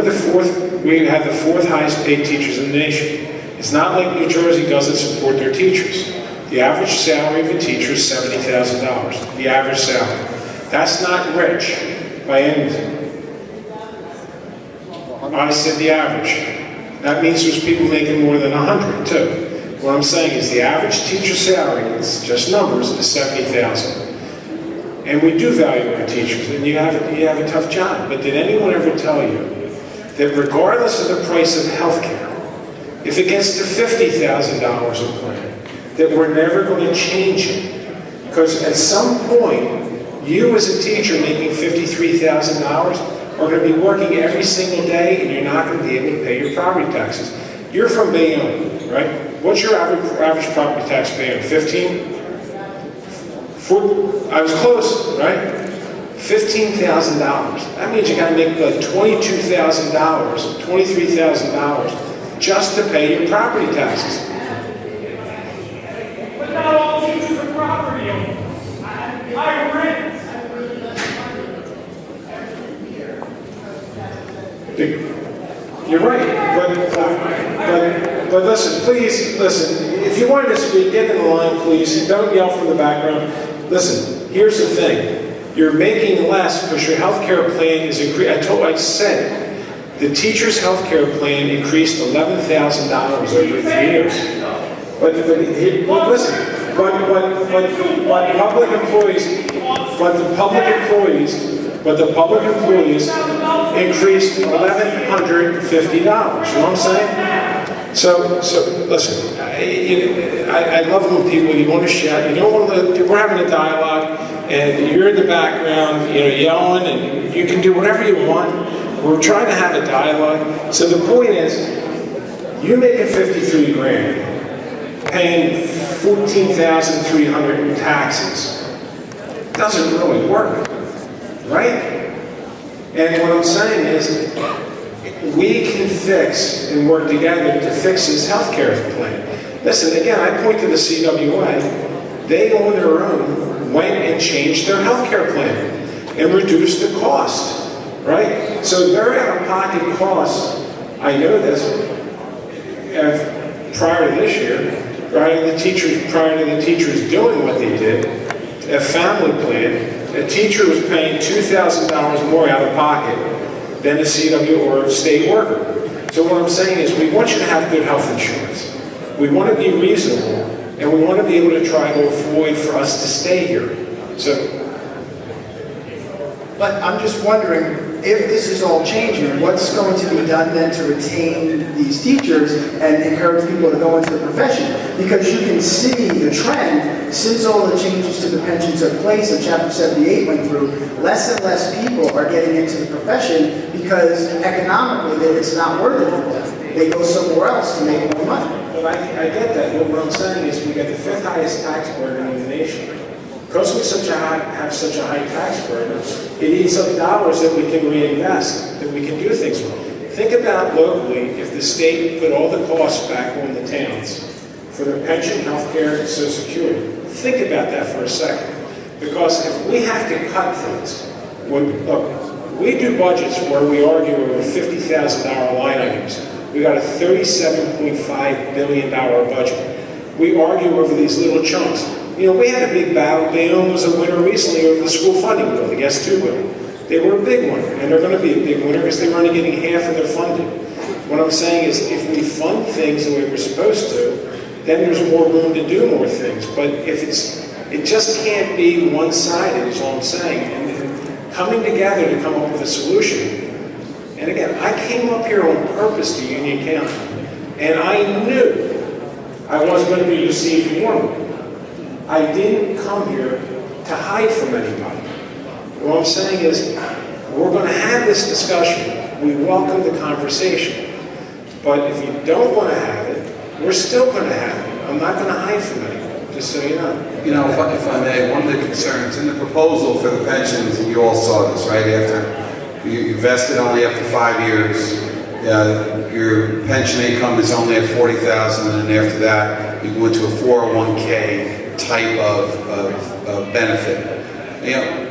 [SPEAKER 2] have the 4th highest paid teachers in the nation. It's not like New Jersey doesn't support their teachers. The average salary of a teacher is $70,000. The average salary. That's not rich by any means. I said the average. That means there's people making more than 100 too. What I'm saying is the average teacher salary, it's just numbers, is $70,000. And we do value our teachers, and you have a tough job. But did anyone ever tell you that regardless of the price of health care, if it gets to $50,000 a plan, that we're never going to change it? Because at some point, you as a teacher making $53,000 are going to be working every single day, and you're not going to be able to pay your property taxes. You're from Bayonne, right? What's your average property tax paying? 15? I was close, right? $15,000. That means you got to make like $22,000, $23,000 just to pay your property taxes.
[SPEAKER 3] But not all teachers are property owners. I rent.
[SPEAKER 2] You're right, but listen, please, listen. If you wanted to speak, get in the line, please. Don't yell from the background. Listen, here's the thing. You're making less because your health care plan is increased. I said the teacher's health care plan increased $11,000 over 3 years. But listen, but public employees increased $1,150. You know what I'm saying? So listen. I love when people, you want to shout, you don't want to, we're having a dialogue, and you're in the background, yelling, and you can do whatever you want. We're trying to have a dialogue. So the point is, you're making 53 grand, paying 14,300 in taxes. Doesn't really work, right? And what I'm saying is, we can fix and work together to fix this health care plan. Listen, again, I point to the CWA. They, on their own, went and changed their health care plan and reduced the cost, right? So their out-of-pocket costs, I know this, prior to this year, prior to the teachers doing what they did, a family plan, a teacher was paying $2,000 more out of pocket than a CW or a state worker. So what I'm saying is we want you to have good health insurance. We want to be reasonable, and we want to be able to try to avoid for us to stay here. So,
[SPEAKER 17] but I'm just wondering, if this is all changing, what's going to be done then to retain these teachers and encourage people to go into the profession? Because you can see the trend, since all the changes to the pension took place and Chapter 78 went through, less and less people are getting into the profession because economically it's not worth it for them. They go somewhere else to make more money.
[SPEAKER 2] But I get that. What I'm saying is we get the 5th highest tax burden in the nation. Because we have such a high tax burden, it eats up dollars that we can reinvest, that we can do things with. Think about locally, if the state put all the costs back on the towns for their pension, health care, and Social Security. Think about that for a second. Because if we have to cut things, look, we do budgets where we argue over $50,000 line items. We got a $37.5 billion budget. We argue over these little chunks. You know, we had a big battle. Bayonne was a winner recently over the school funding bill, the S2 bill. They were a big winner, and they're going to be a big winner because they were only getting half of their funding. What I'm saying is if we fund things the way we're supposed to, then there's more room to do more things. But if it just can't be one-sided is all I'm saying. And coming together to come up with a solution. And again, I came up here on purpose to Union County, and I knew I wasn't going to be received warmly. I didn't come here to hide from anybody. What I'm saying is, we're going to have this discussion. We welcome the conversation. But if you don't want to have it, we're still going to have it. I'm not going to hide from anyone, just so you know.
[SPEAKER 4] You know, if I may, one of the concerns in the proposal for the pensions, and you all saw this, right? After you vested only up to 5 years, your pension income is only at $40,000, and after that, you go into a 401k type of benefit, you know,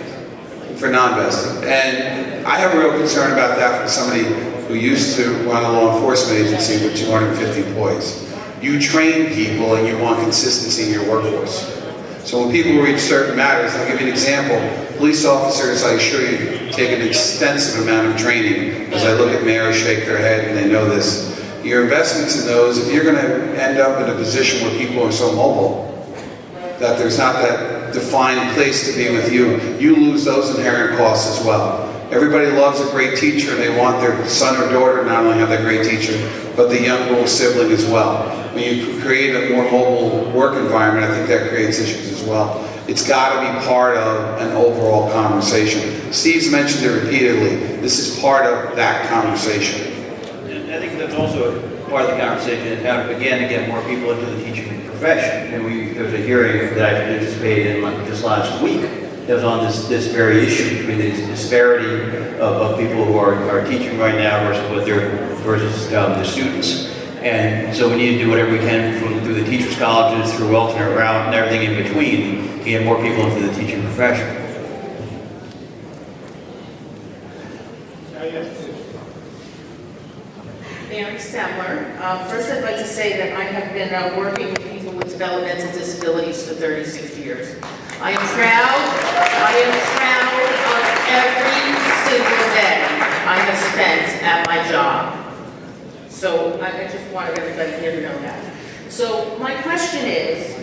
[SPEAKER 4] for non-vested. And I have a real concern about that from somebody who used to run a law enforcement agency with 250 employees. You train people and you want consistency in your workforce. So when people reach certain matters, I'll give you an example. Police officers, I assure you, take an extensive amount of training. As I look at mayors shake their head and they know this. Your investments in those, if you're going to end up in a position where people are so mobile that there's not that defined place to be with you, you lose those inherent costs as well. Everybody loves a great teacher and they want their son or daughter to not only have that great teacher, but the young little sibling as well. When you create a more mobile work environment, I think that creates issues as well. It's got to be part of an overall conversation. Steve's mentioned it repeatedly. This is part of that conversation.
[SPEAKER 8] I think that's also part of the conversation, is how to, again, to get more people into the teaching profession. And there was a hearing that I participated in just last week that was on this very issue between the disparity of people who are teaching right now versus the students. And so we need to do whatever we can through the teachers' colleges, through alternate route, and everything in between to get more people into the teaching profession.
[SPEAKER 18] Mary Semler. First, I'd like to say that I have been working with people with developmental disabilities for 36 years. I am proud of every single day I have spent at my job. So I just wanted everybody here to know that. So my question is,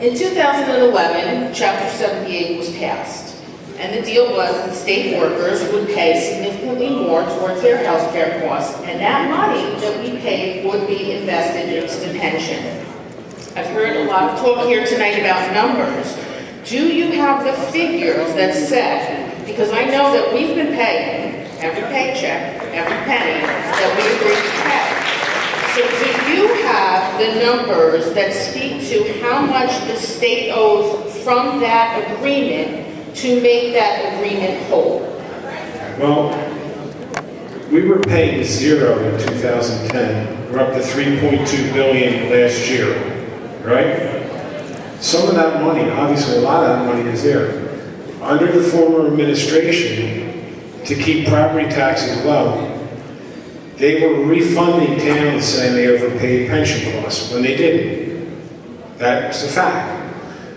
[SPEAKER 18] in 2011, Chapter 78 was passed. And the deal was that state workers would pay significantly more towards their health care costs, and that money that we paid would be invested into the pension. I've heard a lot of talk here tonight about numbers. Do you have the figures that said, because I know that we've been paying every paycheck, every penny that we agreed to pay. So do you have the numbers that speak to how much the state owes from that agreement to make that agreement whole?
[SPEAKER 2] Well, we were paying zero in 2010. We're up to $3.2 billion last year, right? Some of that money, obviously a lot of that money is there. Under the former administration, to keep property taxes low, they were refunding towns saying they overpaid pension costs when they didn't. That's a fact.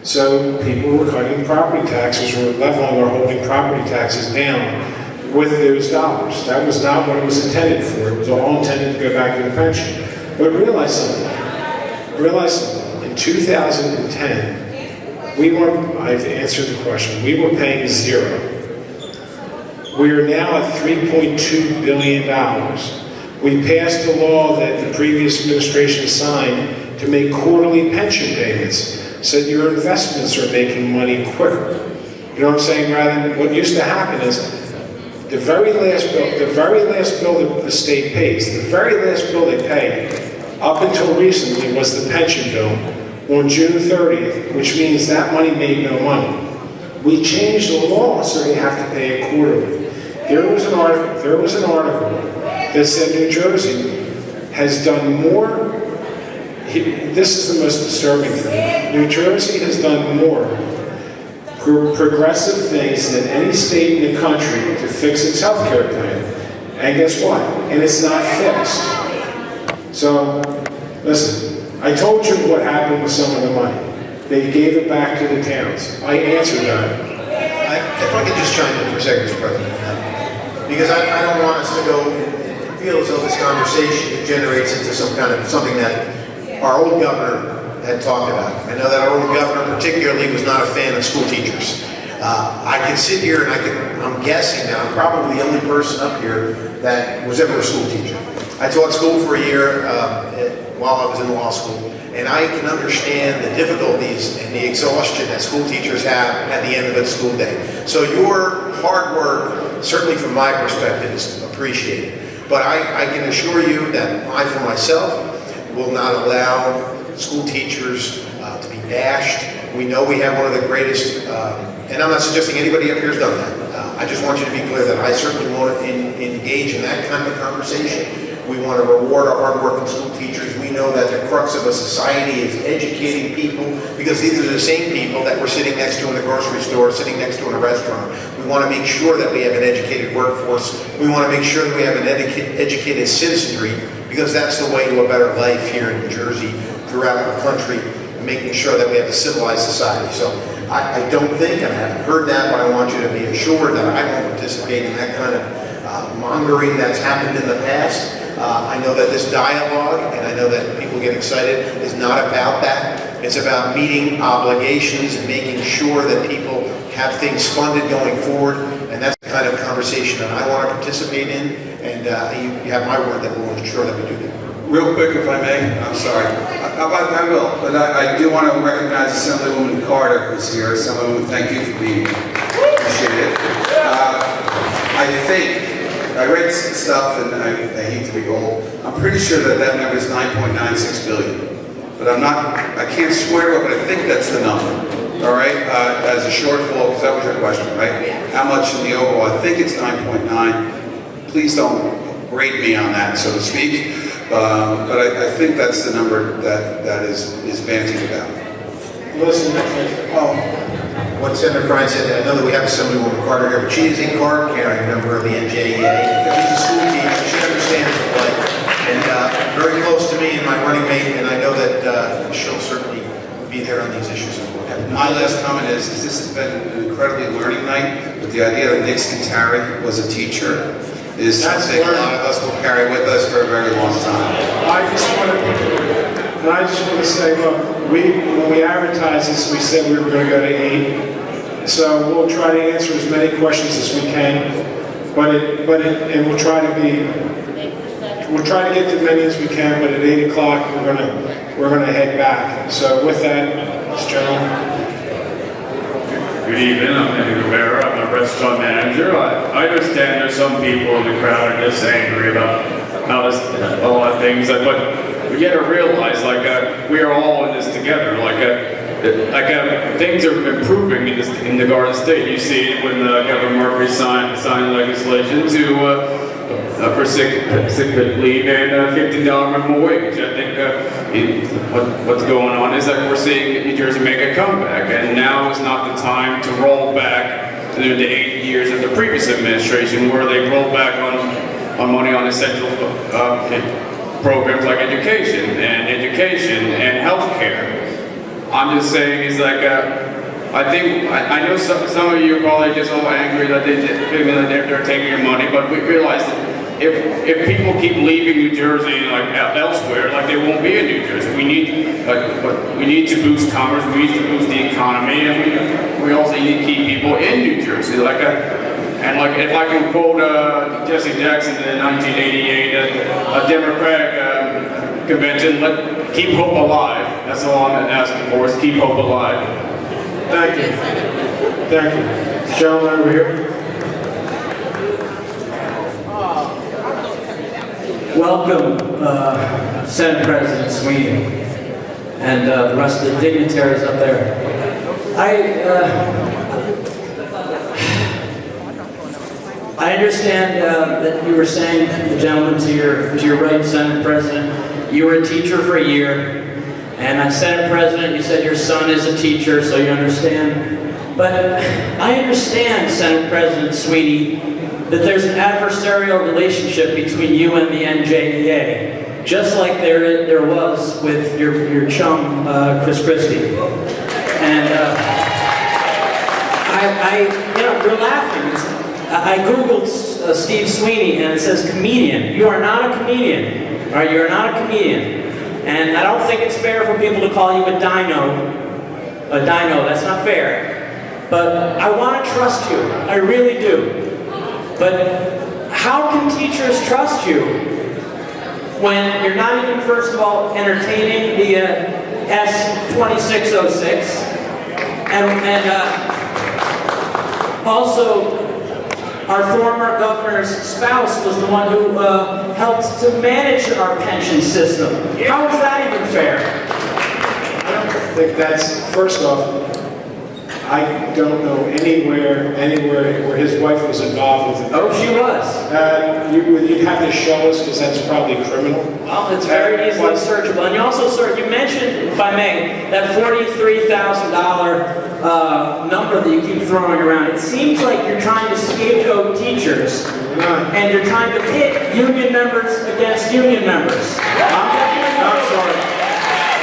[SPEAKER 2] So people were cutting property taxes or leveling or holding property taxes down with those dollars. That was not what it was intended for. It was all intended to go back to the pension. But realize something. realize something. In 2010, I've answered the question, we were paying zero. We are now at $3.2 billion. We passed a law that the previous administration signed to make quarterly pension payments, so that your investments are making money quicker. You know what I'm saying? Rather than what used to happen is the very last bill that the state pays, the very last bill they pay, up until recently, was the pension bill on June 30th, which means that money made no money. We changed the law so you have to pay it quarterly. There was an article that said New Jersey has done more. This is the most disturbing thing. New Jersey has done more progressive things than any state in the country to fix its health care plan. And guess what? And it's not fixed. So, listen, I told you what happened with some of the money. They gave it back to the towns. I answered that.
[SPEAKER 5] If I could just chime in for a second, Mr. President, because I don't want us to go and feel as though this conversation generates into something that our old governor had talked about. I know that our old governor particularly was not a fan of school teachers. I can sit here and I'm guessing that I'm probably the only person up here that was ever a school teacher. I taught school for a year while I was in law school, and I can understand the difficulties and the exhaustion that school teachers have at the end of the school day. So your hard work, certainly from my perspective, is appreciated. But I can assure you that I, for myself, will not allow school teachers to be bashed. We know we have one of the greatest, and I'm not suggesting anybody up here has done that. I just want you to be clear that I certainly want to engage in that kind of conversation. We want to reward our hardworking school teachers. We know that the crux of a society is educating people, because these are the same people that we're sitting next to in the grocery store, sitting next to in a restaurant. We want to make sure that we have an educated workforce. We want to make sure that we have an educated citizenry, because that's the way to a better life here in New Jersey, throughout our country, and making sure that we have a civilized society. So I don't think, and I haven't heard that, but I want you to be assured that I won't participate in that kind of mongering that's happened in the past. I know that this dialogue, and I know that people get excited, is not about that. It's about meeting obligations and making sure that people have things funded going forward, and that's the kind of conversation that I want to participate in, and you have my word that we'll ensure that we do that.
[SPEAKER 4] Real quick, if I may, I'm sorry. I will, but I do want to recognize Assemblywoman Carter, who's here. Assemblywoman, thank you for being here. Appreciate it. I read some stuff, and I hate to be old. I'm pretty sure that number is 9.96 billion. But I can't swear to it, but I think that's the number. All right? As a shortfall, because that was your question, right? How much in the overall? I think it's 9.9. Please don't grade me on that, so to speak. But I think that's the number that is bantied about.
[SPEAKER 2] Listen,
[SPEAKER 5] what Senator Cryan said, I know that we have Assemblywoman Carter here, but she is a card-carrying member of the NJEA. She's a school teacher. She understands the plight, and very close to me and my running mate, and I know that she'll certainly be there on these issues as well.
[SPEAKER 4] My last comment is this has been an incredibly learning night, but the idea that Nick Scutari was a teacher is something a lot of us will carry with us for a very long time.
[SPEAKER 2] I just want to say, look, when we advertised this, we said we were going to go to 8. So we'll try to answer as many questions as we can, and we'll try to get to many as we can. But at 8 o'clock, we're gonna head back. So with that, Mr. Gentleman.
[SPEAKER 19] Good evening, I'm Eddie Rivera, I'm a restaurant manager. I understand there's some people in the crowd are just angry about how a lot of things, but we got to realize, we are all in this together. Things are improving in the Garden State. You see it when Governor Murphy signed legislation for sick leave and $15 minimum wage. I think what's going on is that we're seeing New Jersey make a comeback, and now is not the time to roll back to the 8 years of the previous administration, where they rolled back on money on essential programs like education and health care. I'm just saying, I know some of you are probably just all angry that they're taking your money, but we realize that if people keep leaving New Jersey like elsewhere, like they won't be in New Jersey. We need to boost commerce. We need to boost the economy, and we also need to keep people in New Jersey. And if I can quote Jesse Jackson in 1988, a Democratic convention, keep hope alive. That's all I'm asking for, is keep hope alive.
[SPEAKER 2] Thank you. Thank you. Gentleman over here.
[SPEAKER 20] Welcome, Senate President Sweeney, and the rest of the dignitaries up there. I understand that you were saying, the gentleman to your right, Senate President, you were a teacher for a year, and as Senate President, you said your son is a teacher, so you understand. But I understand, Senate President Sweeney, that there's an adversarial relationship between you and the NJEA, just like there was with your chum, Chris Christie. And you're laughing. I Googled Steve Sweeney, and it says comedian. You are not a comedian. All right, you're not a comedian. And I don't think it's fair for people to call you a dino. A dino, that's not fair. But I want to trust you. I really do. But how can teachers trust you when you're not even, first of all, entertaining the S2606, and also our former governor's spouse was the one who helped to manage our pension system. How is that even fair?
[SPEAKER 2] I don't think that's, first off, I don't know anywhere where his wife was involved with it.
[SPEAKER 20] Oh, she was.
[SPEAKER 2] You'd have to show us, because that's probably criminal.
[SPEAKER 20] Well, it's very easily searchable. And you also, sir, you mentioned, if I may, that $43,000 number that you keep throwing around. It seems like you're trying to scapegoat teachers, and you're trying to pit union members against union members.
[SPEAKER 2] I'm sorry.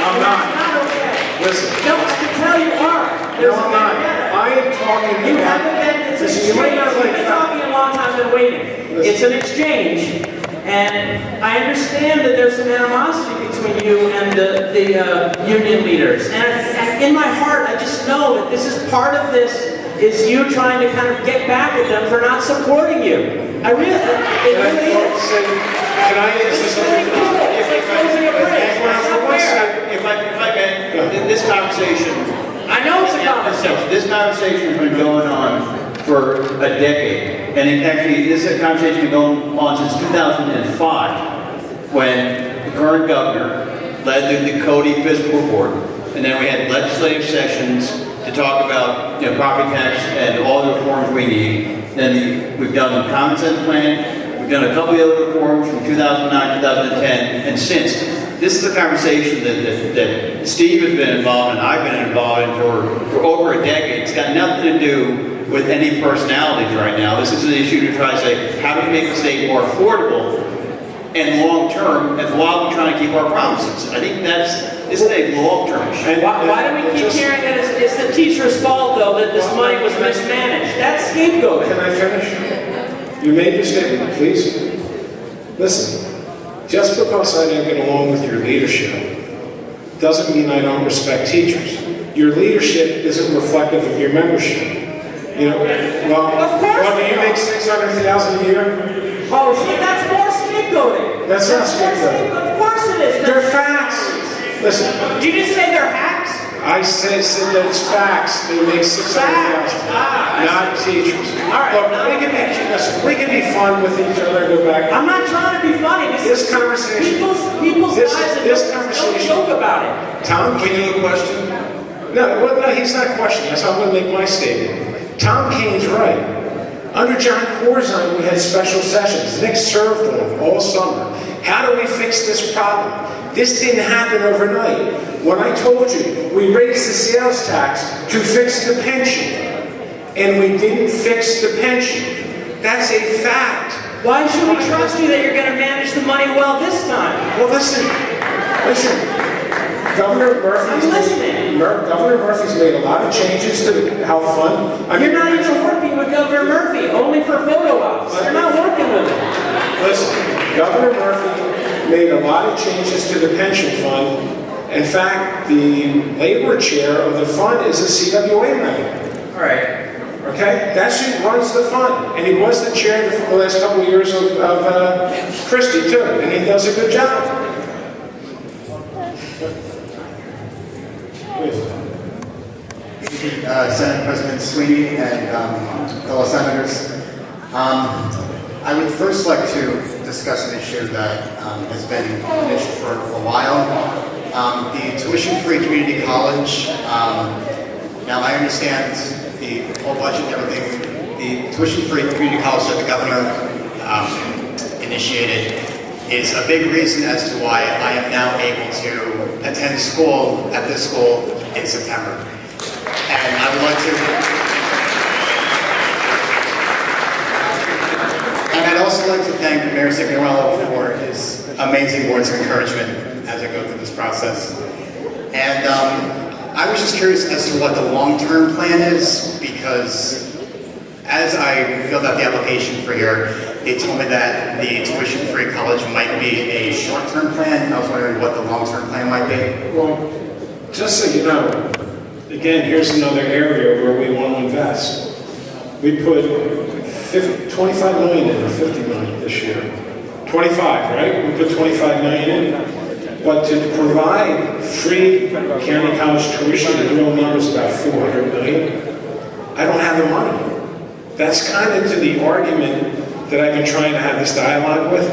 [SPEAKER 2] I'm not. Listen.
[SPEAKER 20] No, I can tell you are.
[SPEAKER 2] No, I'm not. I am talking
[SPEAKER 20] You
[SPEAKER 2] about...
[SPEAKER 20] haven't been, it's an
[SPEAKER 2] Listen, you might
[SPEAKER 20] exchange.
[SPEAKER 2] not
[SPEAKER 20] You've
[SPEAKER 2] like
[SPEAKER 20] been
[SPEAKER 2] that.
[SPEAKER 20] talking a long time, been waiting.
[SPEAKER 2] Listen.
[SPEAKER 20] It's an exchange. And I understand that there's some animosity between you and the union leaders. And in my heart, I just know that this is part of this, is you trying to kind of get back at them for not supporting you. I really, it really is.
[SPEAKER 2] Can I answer something?
[SPEAKER 8] If I may, this conversation.
[SPEAKER 20] I know it's a conversation.
[SPEAKER 8] This conversation has been going on for a decade. And actually, this conversation has been going on since 2005, when the current governor led the Cody Fiscal Report. And then we had legislative sessions to talk about property tax and all the reforms we need. Then we've done the common sense plan. We've done a couple of other reforms from 2009, 2010, and since. This is a conversation that Steve has been involved in, I've been involved in for over a decade. It's got nothing to do with any personalities right now. This is an issue to try to say, how do we make the state more affordable and long-term, and while we're trying to keep our promises? I think this is a long-term issue.
[SPEAKER 20] Why do we keep hearing that it's the teacher's fault, though, that this money was mismanaged? That's scapegoating.
[SPEAKER 2] Can I finish? You made your statement, please. Listen, just because I don't get along with your leadership doesn't mean I don't respect teachers. Your leadership isn't reflective of your membership. Well, do you make $600,000 a year?
[SPEAKER 20] Oh, see, that's more scapegoating.
[SPEAKER 2] That's not scapegoating.
[SPEAKER 20] Of course it is.
[SPEAKER 2] They're facts. Listen.
[SPEAKER 20] Did you just say they're hacks?
[SPEAKER 2] I said that it's facts. They make $600,000. Not teachers.
[SPEAKER 20] All right.
[SPEAKER 2] Look, we can be fun with each other. Go back.
[SPEAKER 20] I'm not trying to be funny.
[SPEAKER 2] This conversation.
[SPEAKER 20] People's lives, and don't joke about it.
[SPEAKER 2] Tom, can you have a question? No, he's not questioning. That's how I'm going to make my statement. Tom Kean's right. Under John Corzine, we had special sessions. Nick served on them all summer. How do we fix this problem? This didn't happen overnight. When I told you, we raised the sales tax to fix the pension, and we didn't fix the pension. That's a fact.
[SPEAKER 20] Why should we trust you that you're going to manage the money well this time?
[SPEAKER 2] Well, listen. Governor Murphy's
[SPEAKER 13] I'm listening.
[SPEAKER 2] Governor Murphy's made a lot of changes to the health fund.
[SPEAKER 13] You're not even working with Governor Murphy, only for photo ops. You're not working with him.
[SPEAKER 2] Listen, Governor Murphy made a lot of changes to the pension fund. In fact, the labor chair of the fund is a CWA member.
[SPEAKER 8] All right.
[SPEAKER 2] Okay? That's who runs the fund. And he was the chair for the last couple of years of Christie, too. And he does a good job.
[SPEAKER 21] Senate President Sweeney and fellow senators. I would first like to discuss an issue that has been an issue for a while. The tuition-free community college. Now I understand the whole budget and everything. The tuition-free community college that the governor initiated is a big reason as to why I am now able to attend school at this school in September. And I would like to, and I'd also like to thank Mayor Signorello for his amazing words of encouragement as I go through this process. And I was just curious as to what the long-term plan is, because as I filled out the application for here, they told me that the tuition-free college might be a short-term plan. I was wondering what the long-term plan might be.
[SPEAKER 2] Well, just so you know, again, here's another area where we want to invest. We put 25 million in, or 50 million this year. 25, right? We put 25 million in. But to provide free county college tuition, the real number is about 400 million. I don't have the money. That's kind of to the argument that I've been trying to have this dialogue with.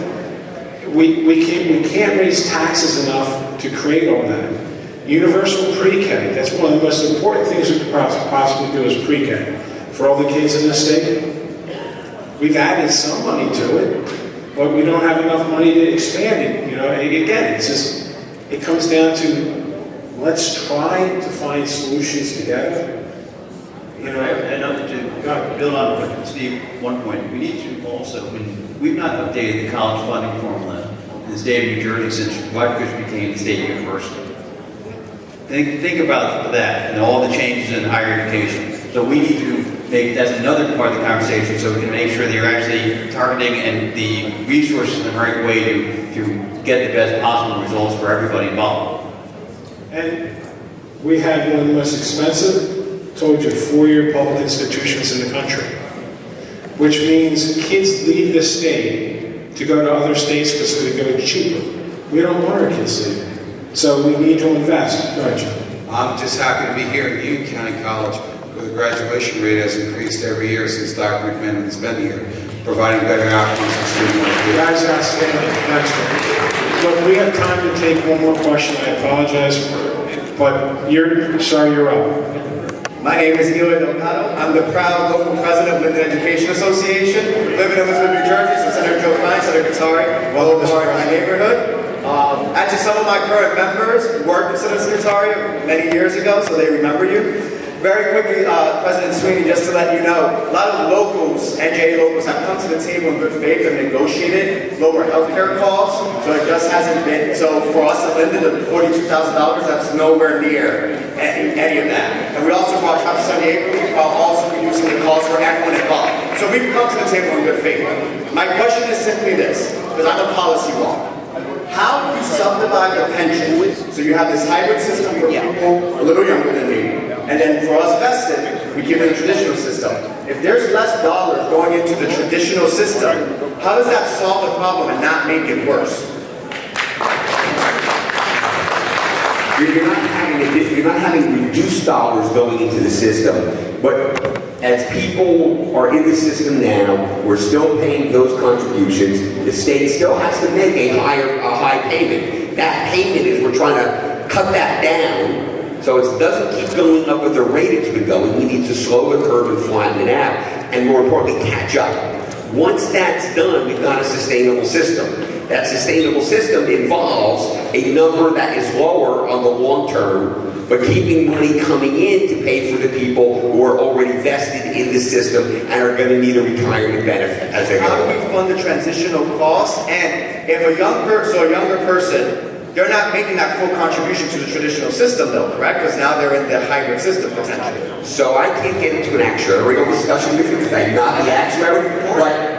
[SPEAKER 2] We can't raise taxes enough to create all that. Universal pre-K, that's one of the most important things we could possibly do is pre-K for all the kids in the state. We've added some money to it, but we don't have enough money to expand it. You know, again, it's just, it comes down to let's try to find solutions together. You know,
[SPEAKER 8] and to build on what Steve, one point, we need to also, we've not updated the college funding formula in the state of New Jersey since Rutgers became the state university. Think about that and all the changes in higher education. So we need to make, that's another part of the conversation, so we can make sure that you're actually targeting and the resources in the right way to get the best possible results for everybody involved.
[SPEAKER 2] And we have one of the most expensive, told you, four-year public institutions in the country, which means kids leave the state to go to other states because they go cheaper. We don't want our kids leaving. So we need to invest. Go ahead, John.
[SPEAKER 4] I'm just happy to be here at Union County College, where the graduation rate has increased every year since Dr. McMahon has been here, providing better outcomes for students.
[SPEAKER 2] Guys, outstanding. Next one. Look, we have time to take one more question. I apologize, but you're up.
[SPEAKER 22] My name is Eli Delgado. I'm the proud local president of Linden Education Association, living in Elizabeth, New Jersey, so Senator Joe Cryan, Senator Scutari, well over in my neighborhood. Actually, some of my current members worked with Senator Scutari many years ago, so they remember you. Very quickly, President Sweeney, just to let you know, a lot of locals, NJA locals, have come to the table in good faith and negotiated lower healthcare costs, so it just hasn't been, so for us at Linden, the $42,000, that's nowhere near any of that. And we also brought Chapter 78 while also reducing the cost for everyone involved. So we've come to the table in good faith. My question is simply this, because I'm a policy wonk. How do you subdivide the pension so you have this hybrid system for people a little younger than me, and then for us vested, we keep it in the traditional system. If there's less dollars going into the traditional system, how does that solve the problem and not make it worse?
[SPEAKER 6] You're not having reduced dollars going into the system, but as people are in the system now, we're still paying those contributions. The state still has to make a high payment. That payment is we're trying to cut that down so it doesn't keep going up at the rate it's been going. We need to slow the curve and flatten it out, and more importantly, catch up. Once that's done, we've got a sustainable system. That sustainable system involves a number that is lower on the long term, but keeping money coming in to pay for the people who are already vested in the system and are going to need a retirement benefit as they go.
[SPEAKER 22] How do we fund the transitional costs? And if a younger person they're not making that full contribution to the traditional system though, correct? Because now they're in the hybrid system potentially.
[SPEAKER 6] So I can't get into an actuarial discussion with you today, not the actuary,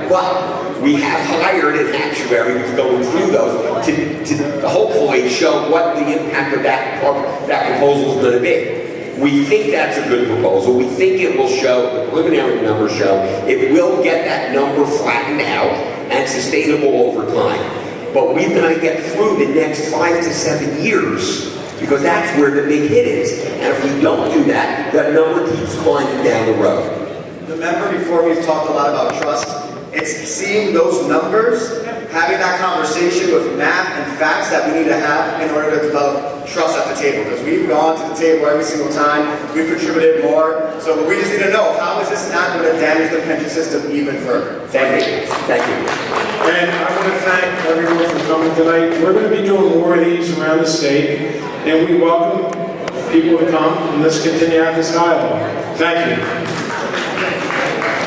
[SPEAKER 6] but we have hired an actuary who's going through those to hopefully show what the impact of that proposal is going to be. We think that's a good proposal. We think it will show, the preliminary numbers show, it will get that number flattened out and sustainable over time. But we've got to get through the next 5 to 7 years, because that's where the big hit is. And if we don't do that, that number keeps climbing down the road.
[SPEAKER 22] The member before me talked a lot about trust. It's seeing those numbers, having that conversation with math and facts that we need to have in order to develop trust at the table. Because we've gone to the table every single time, we've contributed more. So we just need to know, how is this not going to damage the pension system even further?
[SPEAKER 6] Thank you. Thank you.
[SPEAKER 2] And I want to thank everyone for coming tonight. We're going to be doing more of these around the state, and we welcome people to come, and let's continue to have this dialogue. Thank you.